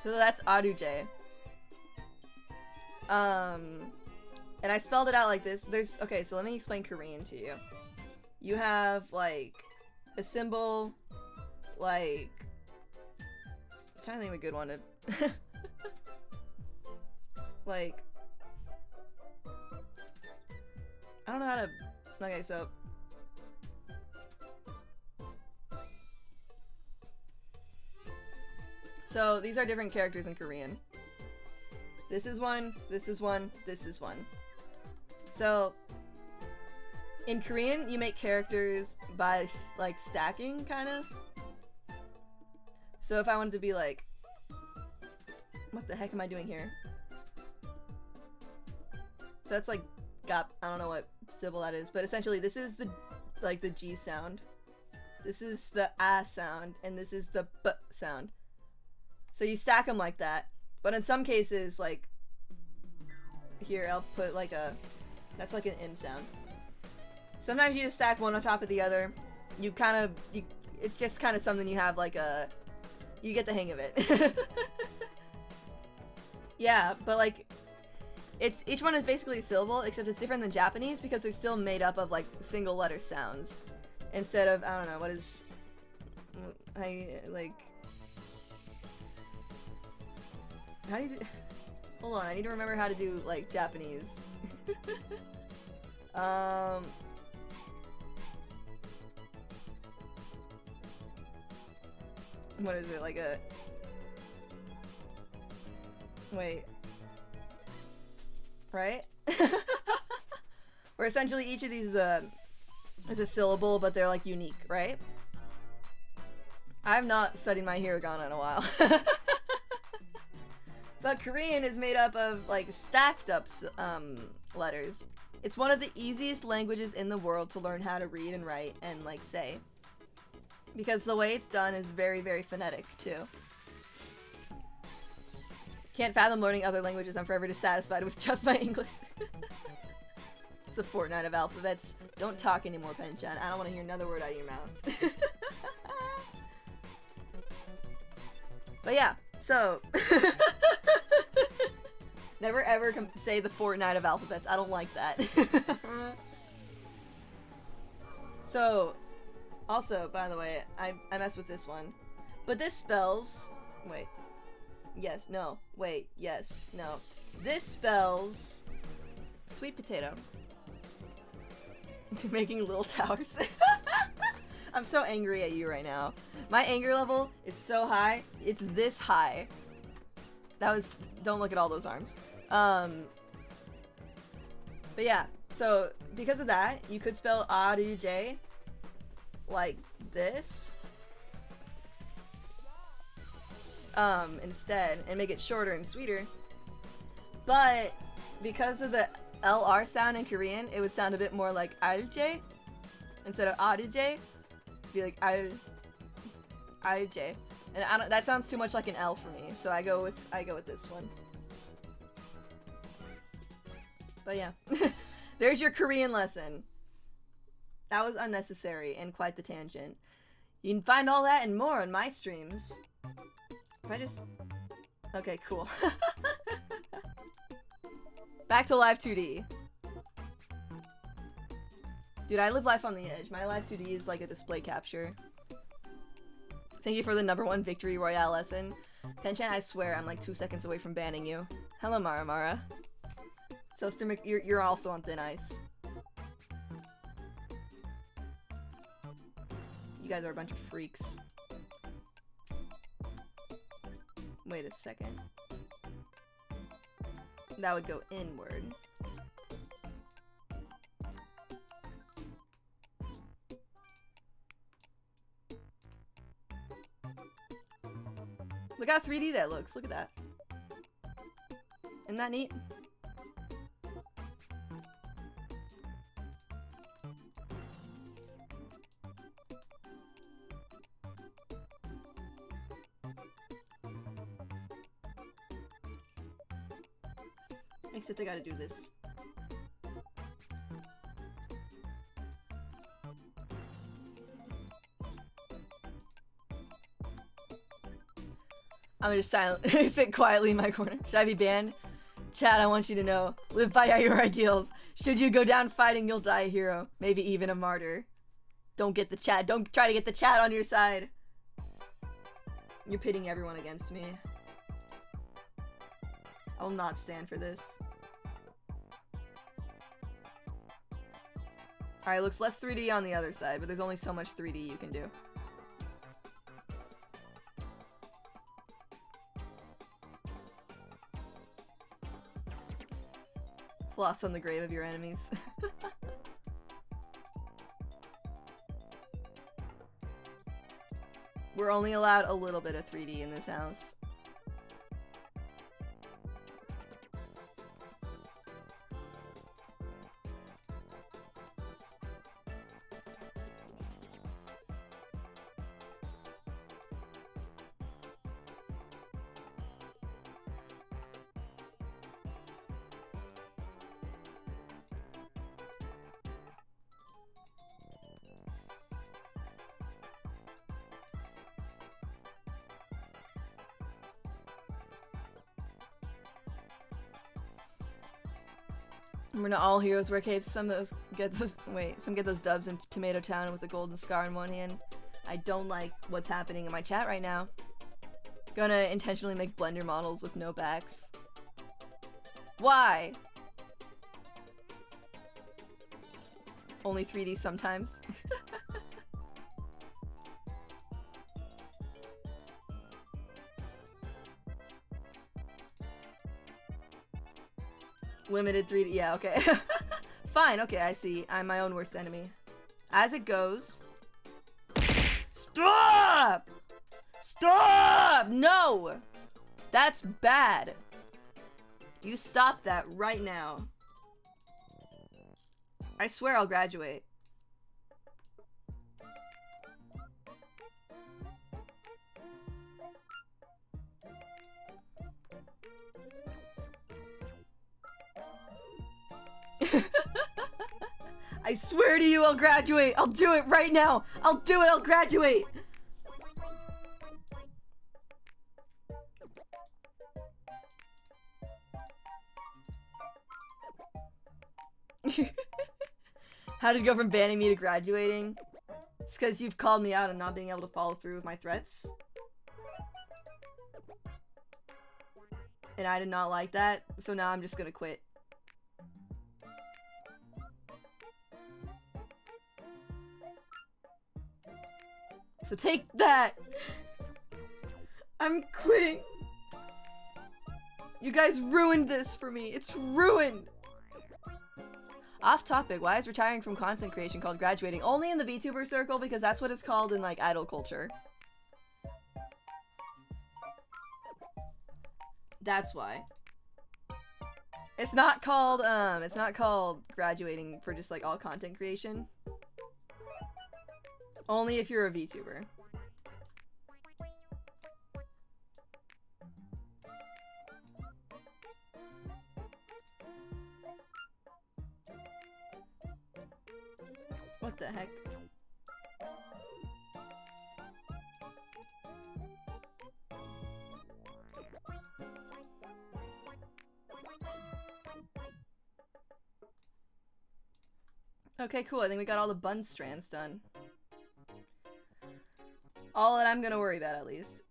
S1: So that's Aruje. And I spelled it out like this. Okay, so let me explain Korean to you. You have, like, a symbol, like... I'm trying to think of a good one to... like... I don't know how to... Okay, so... So these are different characters in Korean. This is one, this is one, this is one. So in Korean, you make characters by like stacking, kind of. So if I wanted to be like, what the heck am I doing here? So that's like gap. I don't know what syllable that is, but essentially this is the like the G sound. This is the A sound, and this is the B sound. So you stack them like that. But in some cases, like here, I'll put like a, that's like an M sound. Sometimes you just stack one on top of the other. You kind of, it's just kind of something you have like a, you get the hang of it. Yeah, but like, it's, each one is basically a syllable, except it's different than Japanese because they're still made up of like single letter sounds. Instead of, I don't know, what is, like, how do you do, hold on, I need to remember how to do, like, Japanese. What is it, like a, wait, right? Where essentially each of these is a syllable, but they're like unique, right? I've not studied my hiragana in a while. But Korean is made up of like stacked up letters. It's one of the easiest languages in the world to learn how to read and write and like say. Because the way it's done is very, very phonetic too. Can't fathom learning other languages. I'm forever dissatisfied with just my English. It's the Fortnite of alphabets. Don't talk anymore, Penchan. I don't want to hear another word out of your mouth. But yeah, so never ever say the Fortnite of alphabets. I don't like that. So, also, by the way, I messed with this one. But this spells... Wait. Yes, no. Wait, yes, no. This spells... sweet potato. Making little towers. I'm so angry at you right now. My anger level is so high. It's this high. That was... Don't look at all those arms. But yeah. So, because of that, you could spell A-R-U-J like this. Instead, and make it shorter and sweeter. But, because of the LR sound in Korean, it would sound a bit more like ALJ. Instead of ALJ, be like ALJ. And I don't, that sounds too much like an L for me, so I go with this one. But yeah. There's your Korean lesson. That was unnecessary and quite the tangent. You can find all that and more on my streams. If I just... Okay, cool. Back to Live 2D. Dude, I live life on the edge. My Live 2D is like a display capture. Thank you for the #1 victory royale lesson. Penchan, I swear I'm like 2 seconds away from banning you. Hello, Mara Mara. Toaster you're also on thin ice. You guys are a bunch of freaks. Wait a second. That would go inward. Look how 3D that looks. Look at that. Isn't that neat? Except I gotta do this. I'm gonna just silent sit quietly in my corner. Should I be banned? Chad, I want you to know. Live by your ideals. Should you go down fighting, you'll die a hero. Maybe even a martyr. Don't get the chat. Don't try to get the chat on your side. You're pitting everyone against me. I will not stand for this. Alright, looks less 3D on the other side, but there's only so much 3D you can do. Plus on the grave of your enemies. We're only allowed a little bit of 3D in this house. We're not all heroes wear capes. Some get those dubs in Tomato Town with a golden scar in one hand. I don't like what's happening in my chat right now. Gonna intentionally make Blender models with no backs. Why? Only 3D sometimes. Limited 3D, yeah, okay. Fine, okay, I see. I'm my own worst enemy. As it goes. Stop! Stop! No! That's bad. You stop that right now. I swear I'll graduate. I swear to you, I'll graduate. I'll do it right now. I'll do it. I'll graduate. How did it go from banning me to graduating? It's because you've called me out on not being able to follow through with my threats. And I did not like that, so now I'm just gonna quit. So take that! I'm quitting! You guys ruined this for me! It's ruined! Off topic, why is retiring from content creation called graduating? Only in the VTuber circle, because that's what it's called in, like, idol culture. That's why. It's not called graduating for just, like, all content creation. Only if you're a VTuber. What the heck? Okay, cool. I think we got all the bun strands done. All that I'm gonna worry about, at least.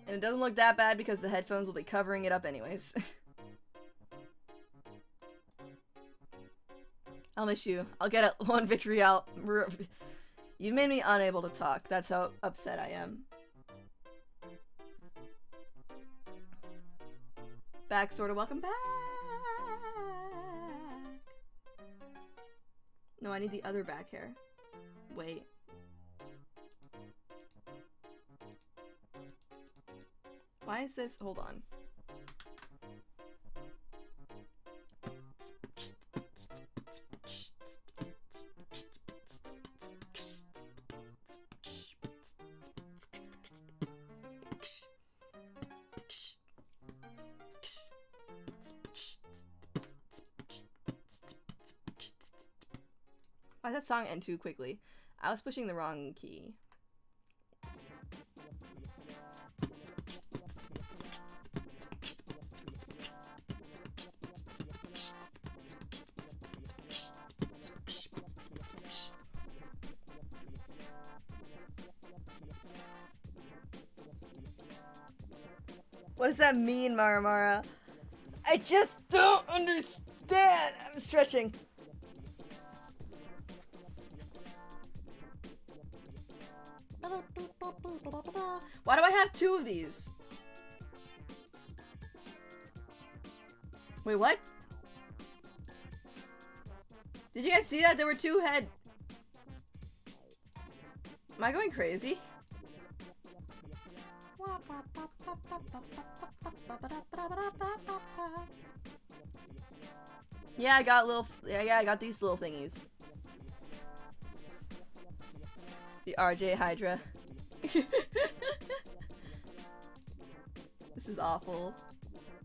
S1: And it doesn't look that bad because the headphones will be covering it up anyways. I'll miss you. I'll get one victory out. You've made me unable to talk. That's how upset I am. Back, sorta. Welcome back. No, I need the other back hair. Wait. Why is this? Hold on. Why did that song end too quickly? I was pushing the wrong key. What does that mean, Maramara? I just don't understand. Stretching. Why do I have 2 of these? Wait, what? Did you guys see that? There were 2 head... Am I going crazy? Yeah, I got little... Yeah, I got these little thingies. The RJ Hydra. This is awful.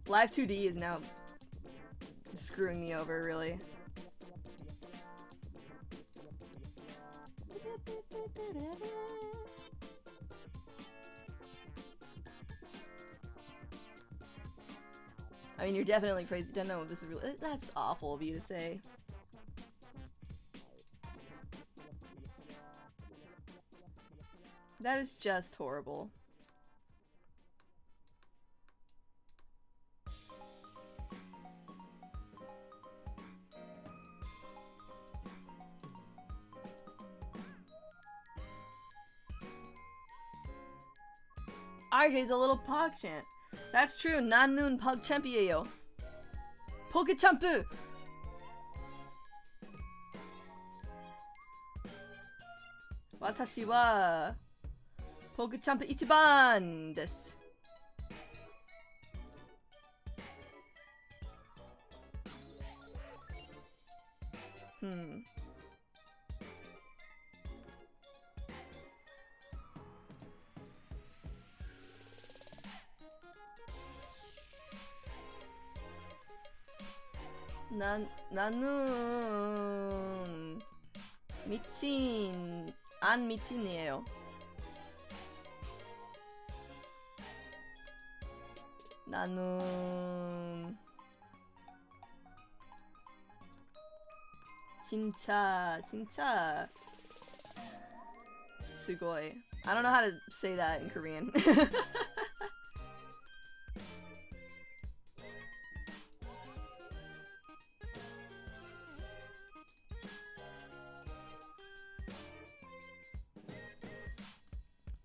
S1: Live 2D is now screwing me over, really. I mean, you're definitely crazy. Don't know if this is really. That's awful of you to say. That is just horrible. RJ's a little pogchamp. That's true. 난눈 pogchamp이에요. 포그참프. 와타시와 포그참프 이치반 데스. 나는 미친 안 미친이에요. 나는 진짜 sugoi. I don't know how to say that in Korean.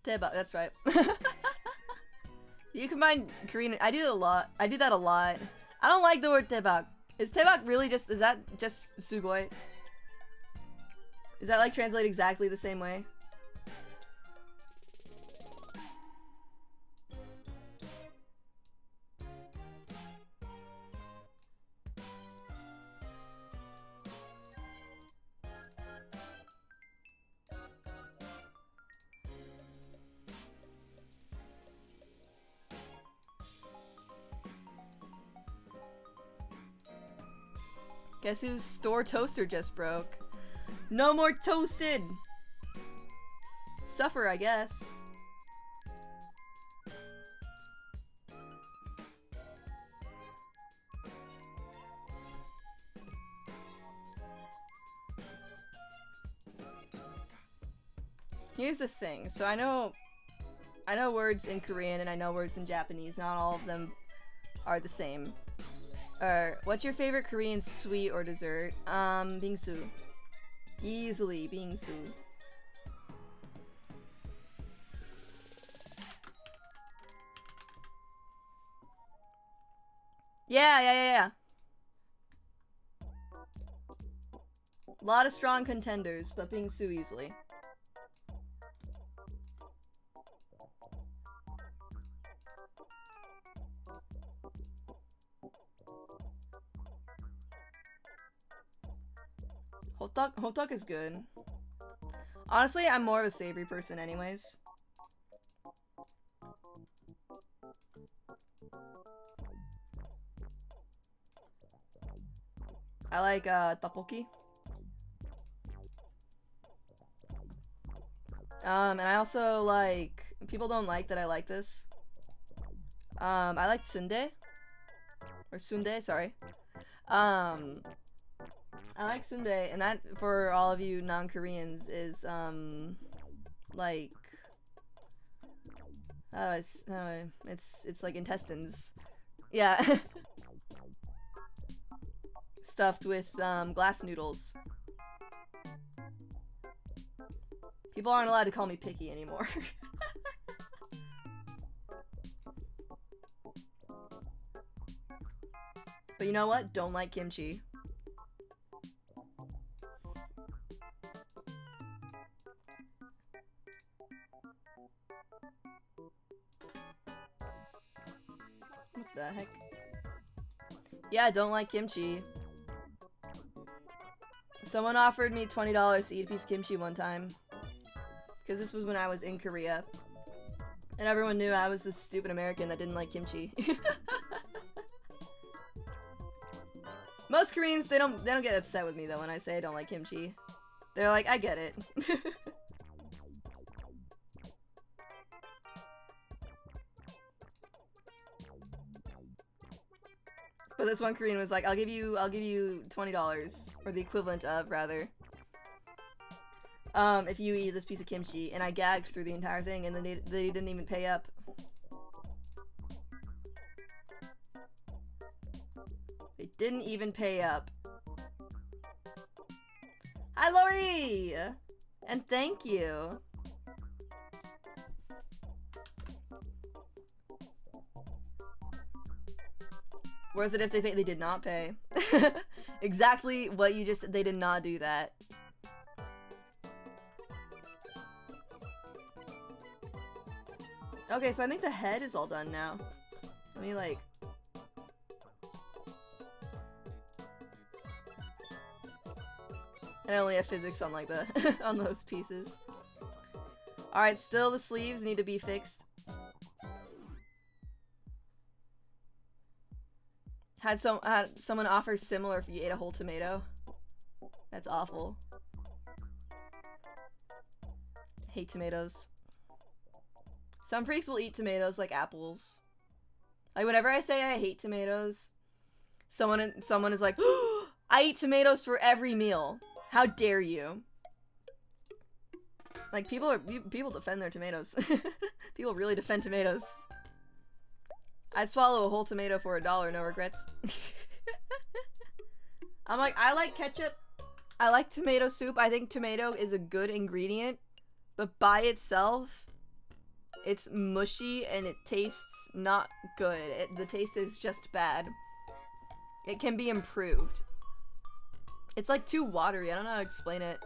S1: Deba, that's right. You combine Korean. I do that a lot. I don't like the word tebak. Is tebak really just? Is that just sugoi? Is that like translate exactly the same way? Guess whose store toaster just broke? No more toasted! Suffer, I guess. Here's the thing. So I know words in Korean and I know words in Japanese. Not all of them are the same. What's your favorite Korean sweet or dessert? Bingsu. Easily bingsu. Yeah. A lot of strong contenders, but bingsu easily. Hotak is good. Honestly, I'm more of a savory person anyways. I like tteokbokki. And I also like, people don't like that I like this. I like sundae. Or sundae, sorry. I like sundae, and that, for all of you non-Koreans, is, like, it's like intestines. Yeah. stuffed with glass noodles. People aren't allowed to call me picky anymore. But you know what? Don't like kimchi. What the heck? Yeah, don't like kimchi. Someone offered me $20 to eat a piece of kimchi one time. Because this was when I was in Korea. And everyone knew I was the stupid American that didn't like kimchi. Most Koreans, they don't get upset with me though when I say I don't like kimchi. They're like, I get it. But this one Korean was like, I'll give you $20, or the equivalent of, rather, if you eat this piece of kimchi. And I gagged through the entire thing, and then they didn't even pay up. They didn't even pay up. Hi, Lori! And thank you. Worth it if they pay. They did not pay. Exactly what you just. They did not do that. Okay, so I think the head is all done now. Let me like. I only have physics on like the on those pieces. All right, still the sleeves need to be fixed. Had someone offer similar if you ate a whole tomato. That's awful. Hate tomatoes. Some freaks will eat tomatoes like apples. Like whenever I say I hate tomatoes, someone is like, oh, I eat tomatoes for every meal. How dare you? Like people defend their tomatoes. People really defend tomatoes. I'd swallow a whole tomato for $1, no regrets. I'm like, I like ketchup. I like tomato soup. I think tomato is a good ingredient, but by itself, it's mushy and it tastes not good. The taste is just bad. It can be improved. It's like too watery. I don't know how to explain it.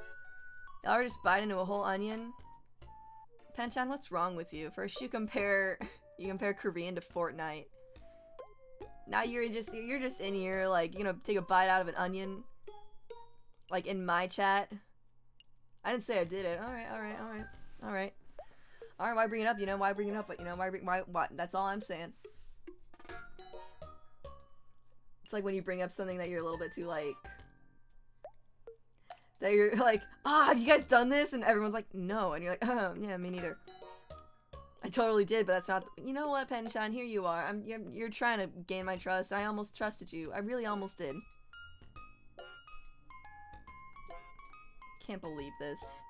S1: Y'all are just biting into a whole onion. Penchan, what's wrong with you? First you compare Korean to Fortnite. Now you're just in here like, you know, take a bite out of an onion. Like in my chat. I didn't say I did it. Alright, why bring it up? You know, why bring it up? But you know, why? That's all I'm saying. It's like when you bring up something that you're a little bit too like. That you're like, have you guys done this? And everyone's like, no. And you're like, oh, yeah, me neither. I totally did, but that's not. You know what, Penshan? Here you are. You're trying to gain my trust. I almost trusted you. I really almost did. Can't believe this.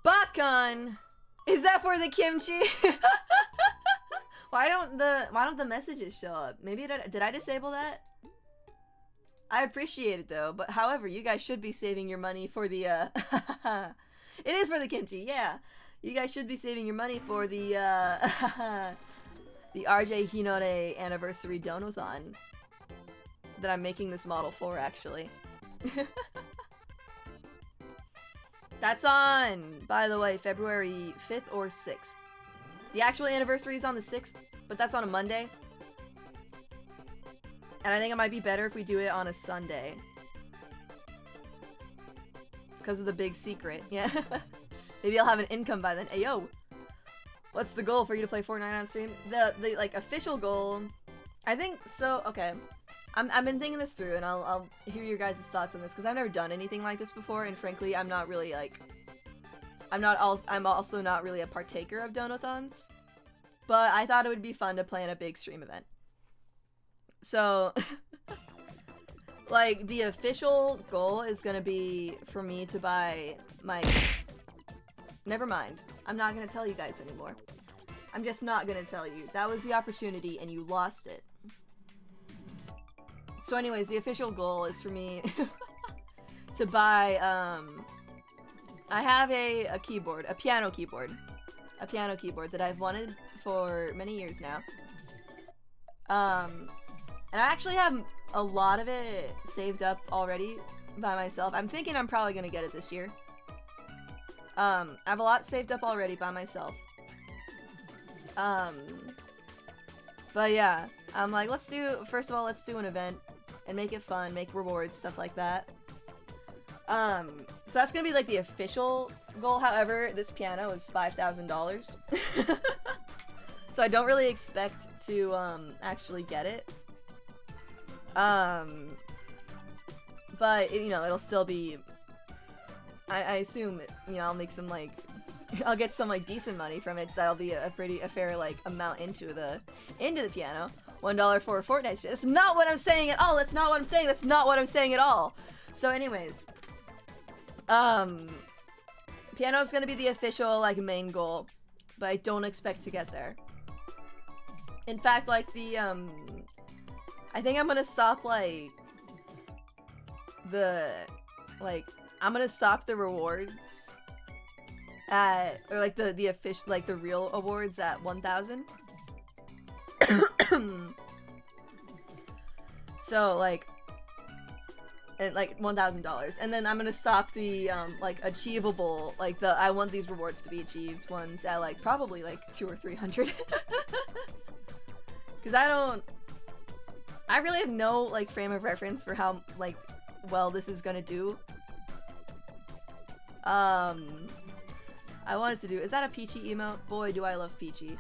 S1: Bakon! Is that for the kimchi? Why don't the messages show up? Maybe did I disable that? I appreciate it though, but however, you guys should be saving your money for the it is for the kimchi, yeah. You guys should be saving your money for the the RJ Hinode anniversary donathon that I'm making this model for, actually. That's on, by the way, February 5th or 6th. The actual anniversary is on the 6th, but that's on a Monday. And I think it might be better if we do it on a Sunday. Because of the big secret, yeah. Maybe I'll have an income by then. Hey, yo! What's the goal for you to play Fortnite on stream? The like, official goal... I think, so, okay. I've been thinking this through, and I'll hear your guys' thoughts on this, because I've never done anything like this before, and frankly, I'm not really, like... I'm also not really a partaker of donathons. But I thought it would be fun to plan a big stream event. So, like, the official goal is gonna be for me to buy my... Never mind. I'm not gonna tell you guys anymore. I'm just not gonna tell you. That was the opportunity and you lost it. So anyways, the official goal is for me to buy, I have a keyboard, a piano keyboard that I've wanted for many years now. And I actually have a lot of it saved up already by myself. I'm thinking I'm probably gonna get it this year. I have a lot saved up already by myself. But yeah, I'm like, first of all, let's do an event and make it fun, make rewards, stuff like that. So that's gonna be like the official goal. However, this piano is $5,000. So I don't really expect to, actually get it. But, you know, it'll still be, I assume, you know, I'll make some, like, I'll get some, like, decent money from it. That'll be a fair, like, amount into the piano. $1 for a Fortnite. That's not what I'm saying at all. That's not what I'm saying. That's not what I'm saying at all. So anyways, piano's gonna be the official, like, main goal, but I don't expect to get there. In fact, like, I think I'm gonna stop, like, I'm gonna stop the rewards at, or like the official, like the real awards at 1,000. So like, and like $1,000, and then I'm gonna stop the like achievable, like I want these rewards to be achieved ones at like probably like 200 or 300. Because I really have no like frame of reference for how like well this is gonna do. I wanted to do, is that a Peachy emote? Boy, do I love Peachy.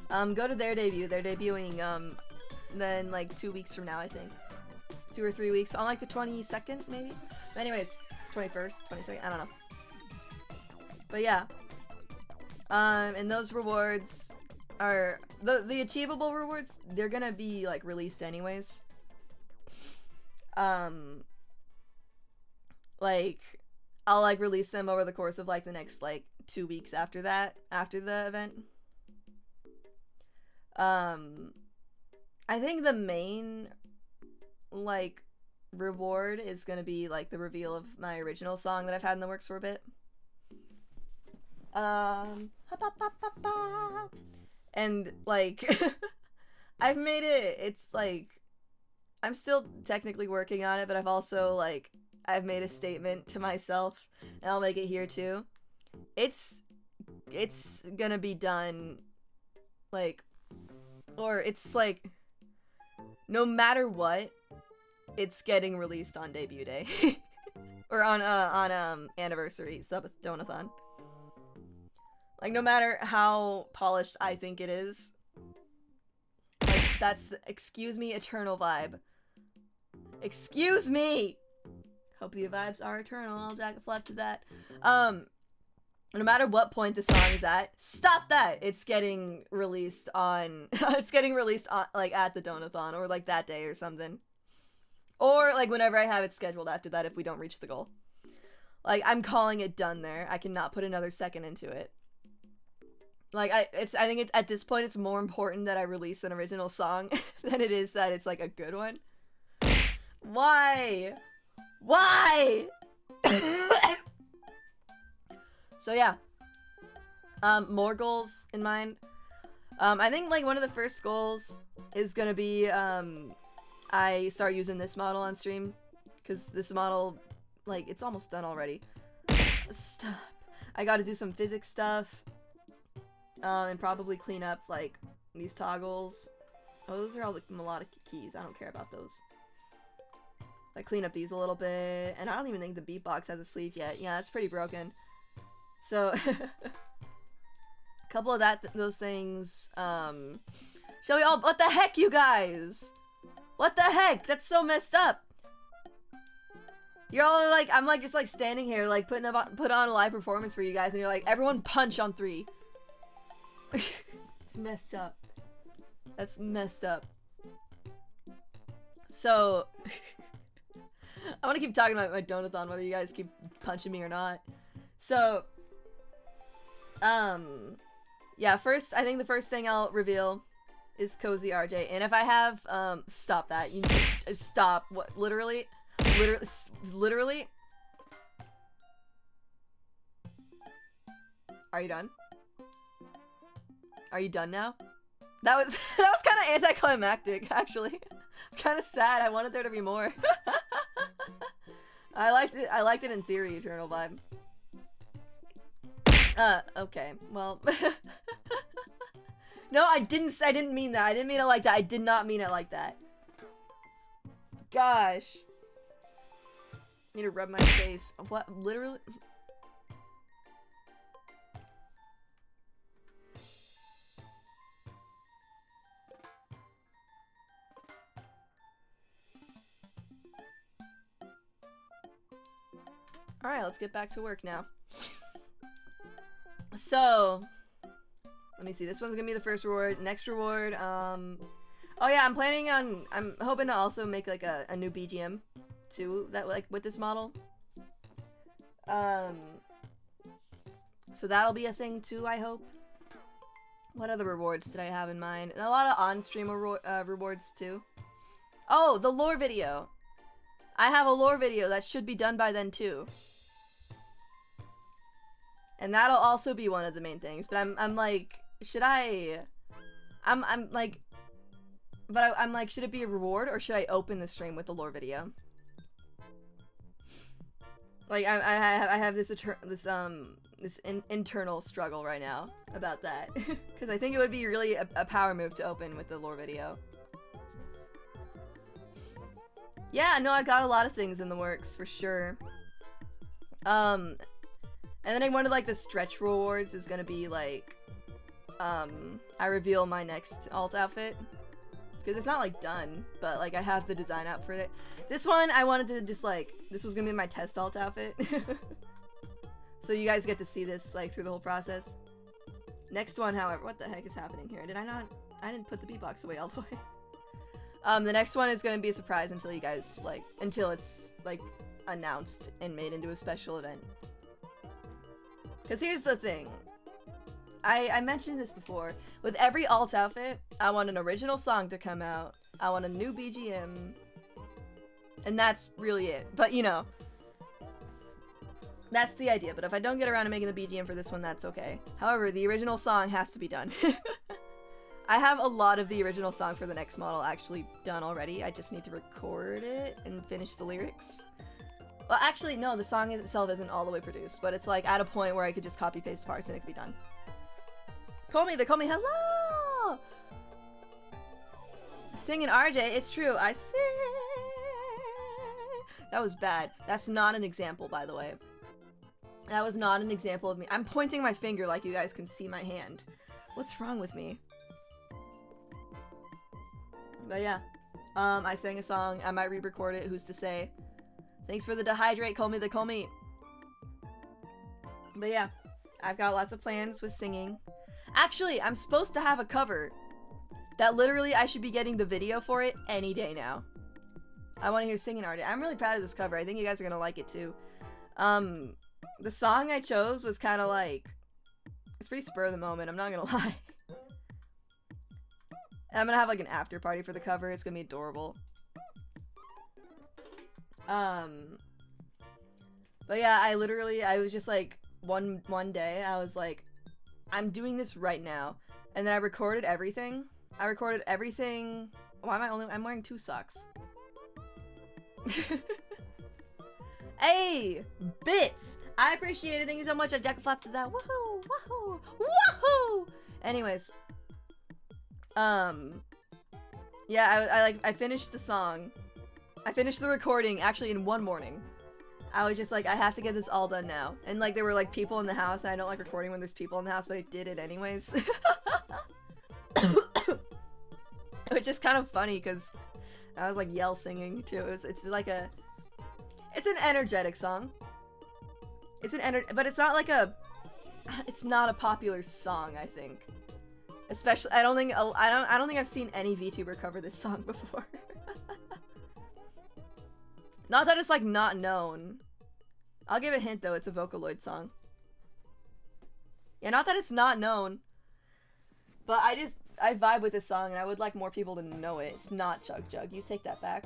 S1: Go to their debut. They're debuting, then, like, 2 weeks from now, I think. 2 or 3 weeks. On, like, the 22nd, maybe? But anyways, 21st, 22nd, I don't know. But yeah. And those rewards are, the achievable rewards, they're gonna be, like, released anyways. Like, I'll, like, release them over the course of, like, the next, like, 2 weeks after that, after the event. I think the main, like, reward is gonna be, like, the reveal of my original song that I've had in the works for a bit. And, like, I've made it, it's, like, I'm still technically working on it, but I've also, like, I've made a statement to myself, and I'll make it here too. It's gonna be done, like, or it's like, no matter what, it's getting released on debut day. Or on anniversary subathon. Like, no matter how polished I think it is, like, that's, excuse me, eternal vibe. Excuse me! Hope the vibes are eternal. I'll jack a flap to that. No matter what point the song is at, stop that! It's getting released on, like, at the Donathon, or, like, that day or something. Or, like, whenever I have it scheduled after that if we don't reach the goal. Like, I'm calling it done there. I cannot put another second into it. Like, I think it's, at this point, it's more important that I release an original song than it is that it's, like, a good one. Why? Why? So yeah, more goals in mind. I think, like, one of the first goals is gonna be, I start using this model on stream, because this model, like, it's almost done already. Stop. I gotta do some physics stuff, and probably clean up, like, these toggles. Oh, those are all the melodic keys. I don't care about those. Like, clean up these a little bit, and I don't even think the beatbox has a sleeve yet. Yeah, it's pretty broken. So, a couple of those things, shall we all, what the heck, you guys? What the heck? That's so messed up. You're all like, I'm like, just like standing here, like, put on a live performance for you guys, and you're like, everyone punch on 3. It's messed up. That's messed up. So, I want to keep talking about my Donathon, whether you guys keep punching me or not. So, yeah, I think the first thing I'll reveal is Cozy RJ, and if I have, stop that. Stop. What? Literally? Literally? Are you done? Are you done now? That was kind of anticlimactic, actually. Kind of sad. I wanted there to be more. I liked it in theory, Eternal Vibe. Okay. Well. No, I didn't mean that. I didn't mean it like that. I did not mean it like that. Gosh. Need to rub my face. What? Literally? Alright, let's get back to work now. So, let me see. This one's gonna be the first reward. Next reward, oh yeah, I'm hoping to also make like a new BGM too, that like with this model. So that'll be a thing too, I hope. What other rewards did I have in mind? And a lot of on-stream rewards too. Oh, the lore video. I have a lore video that should be done by then too. And that'll also be one of the main things, but I'm like, should I? I'm like, but I'm like, should it be a reward or should I open the stream with the lore video? Like, I have this internal struggle right now about that, because I think it would be really a power move to open with the lore video. Yeah, no, I got a lot of things in the works for sure. And then I wanted like the stretch rewards is gonna be like, I reveal my next alt outfit. Because it's not like done, but like I have the design out for it. This one, I wanted to just like, this was gonna be my test alt outfit. So you guys get to see this like through the whole process. Next one, however, what the heck is happening here? Did I not, I didn't put the beatbox away all the way. The next one is gonna be a surprise until you guys like, until it's like announced and made into a special event. Because here's the thing. I mentioned this before. With every alt outfit, I want an original song to come out. I want a new BGM. And that's really it. But, you know. That's the idea. But if I don't get around to making the BGM for this one, that's okay. However, the original song has to be done. I have a lot of the original song for the next model actually done already. I just need to record it and finish the lyrics. Well, actually, no, the song itself isn't all the way produced, but it's like at a point where I could just copy-paste parts and it could be done. They call me hello! Singing RJ, it's true, I sing! That was bad. That's not an example, by the way. That was not an example of me. I'm pointing my finger like you guys can see my hand. What's wrong with me? But yeah. I sang a song, I might re-record it, who's to say? Thanks for the dehydrate, call me. But yeah, I've got lots of plans with singing. Actually, I'm supposed to have a cover that literally I should be getting the video for it any day now. I want to hear singing art. I'm really proud of this cover. I think you guys are gonna like it too. The song I chose was kind of like, it's pretty spur of the moment, I'm not gonna lie. And I'm gonna have like an after party for the cover. It's gonna be adorable. But yeah, I was just like, one day, I was like, I'm doing this right now. And then I recorded everything. Why am I'm wearing 2 socks. Hey! Bits! I appreciate it, thank you so much. I jack flap to that. Woohoo! Woohoo! Woohoo! Anyways. Yeah, I finished the song. I finished the recording actually in one morning. I was just like, I have to get this all done now. And like, there were like people in the house, and I don't like recording when there's people in the house, but I did it anyways. Which is kind of funny, because I was like yell singing too. It's like it's an energetic song. But it's not like it's not a popular song, I think. Especially, I don't think I've seen any VTuber cover this song before. Not that it's like not known. I'll give a hint though, it's a Vocaloid song. Yeah, not that it's not known. But I vibe with this song and I would like more people to know it. It's not Chug Jug, you take that back.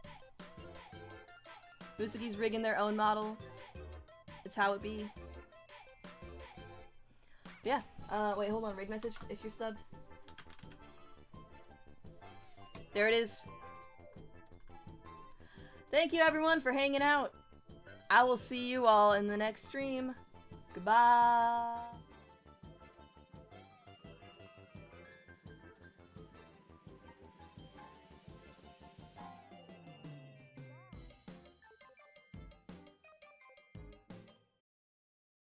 S1: Musuki's rigging their own model. It's how it be. Yeah. Wait, hold on. Rig message if you're subbed. There it is. Thank you everyone for hanging out. I will see you all in the next stream. Goodbye.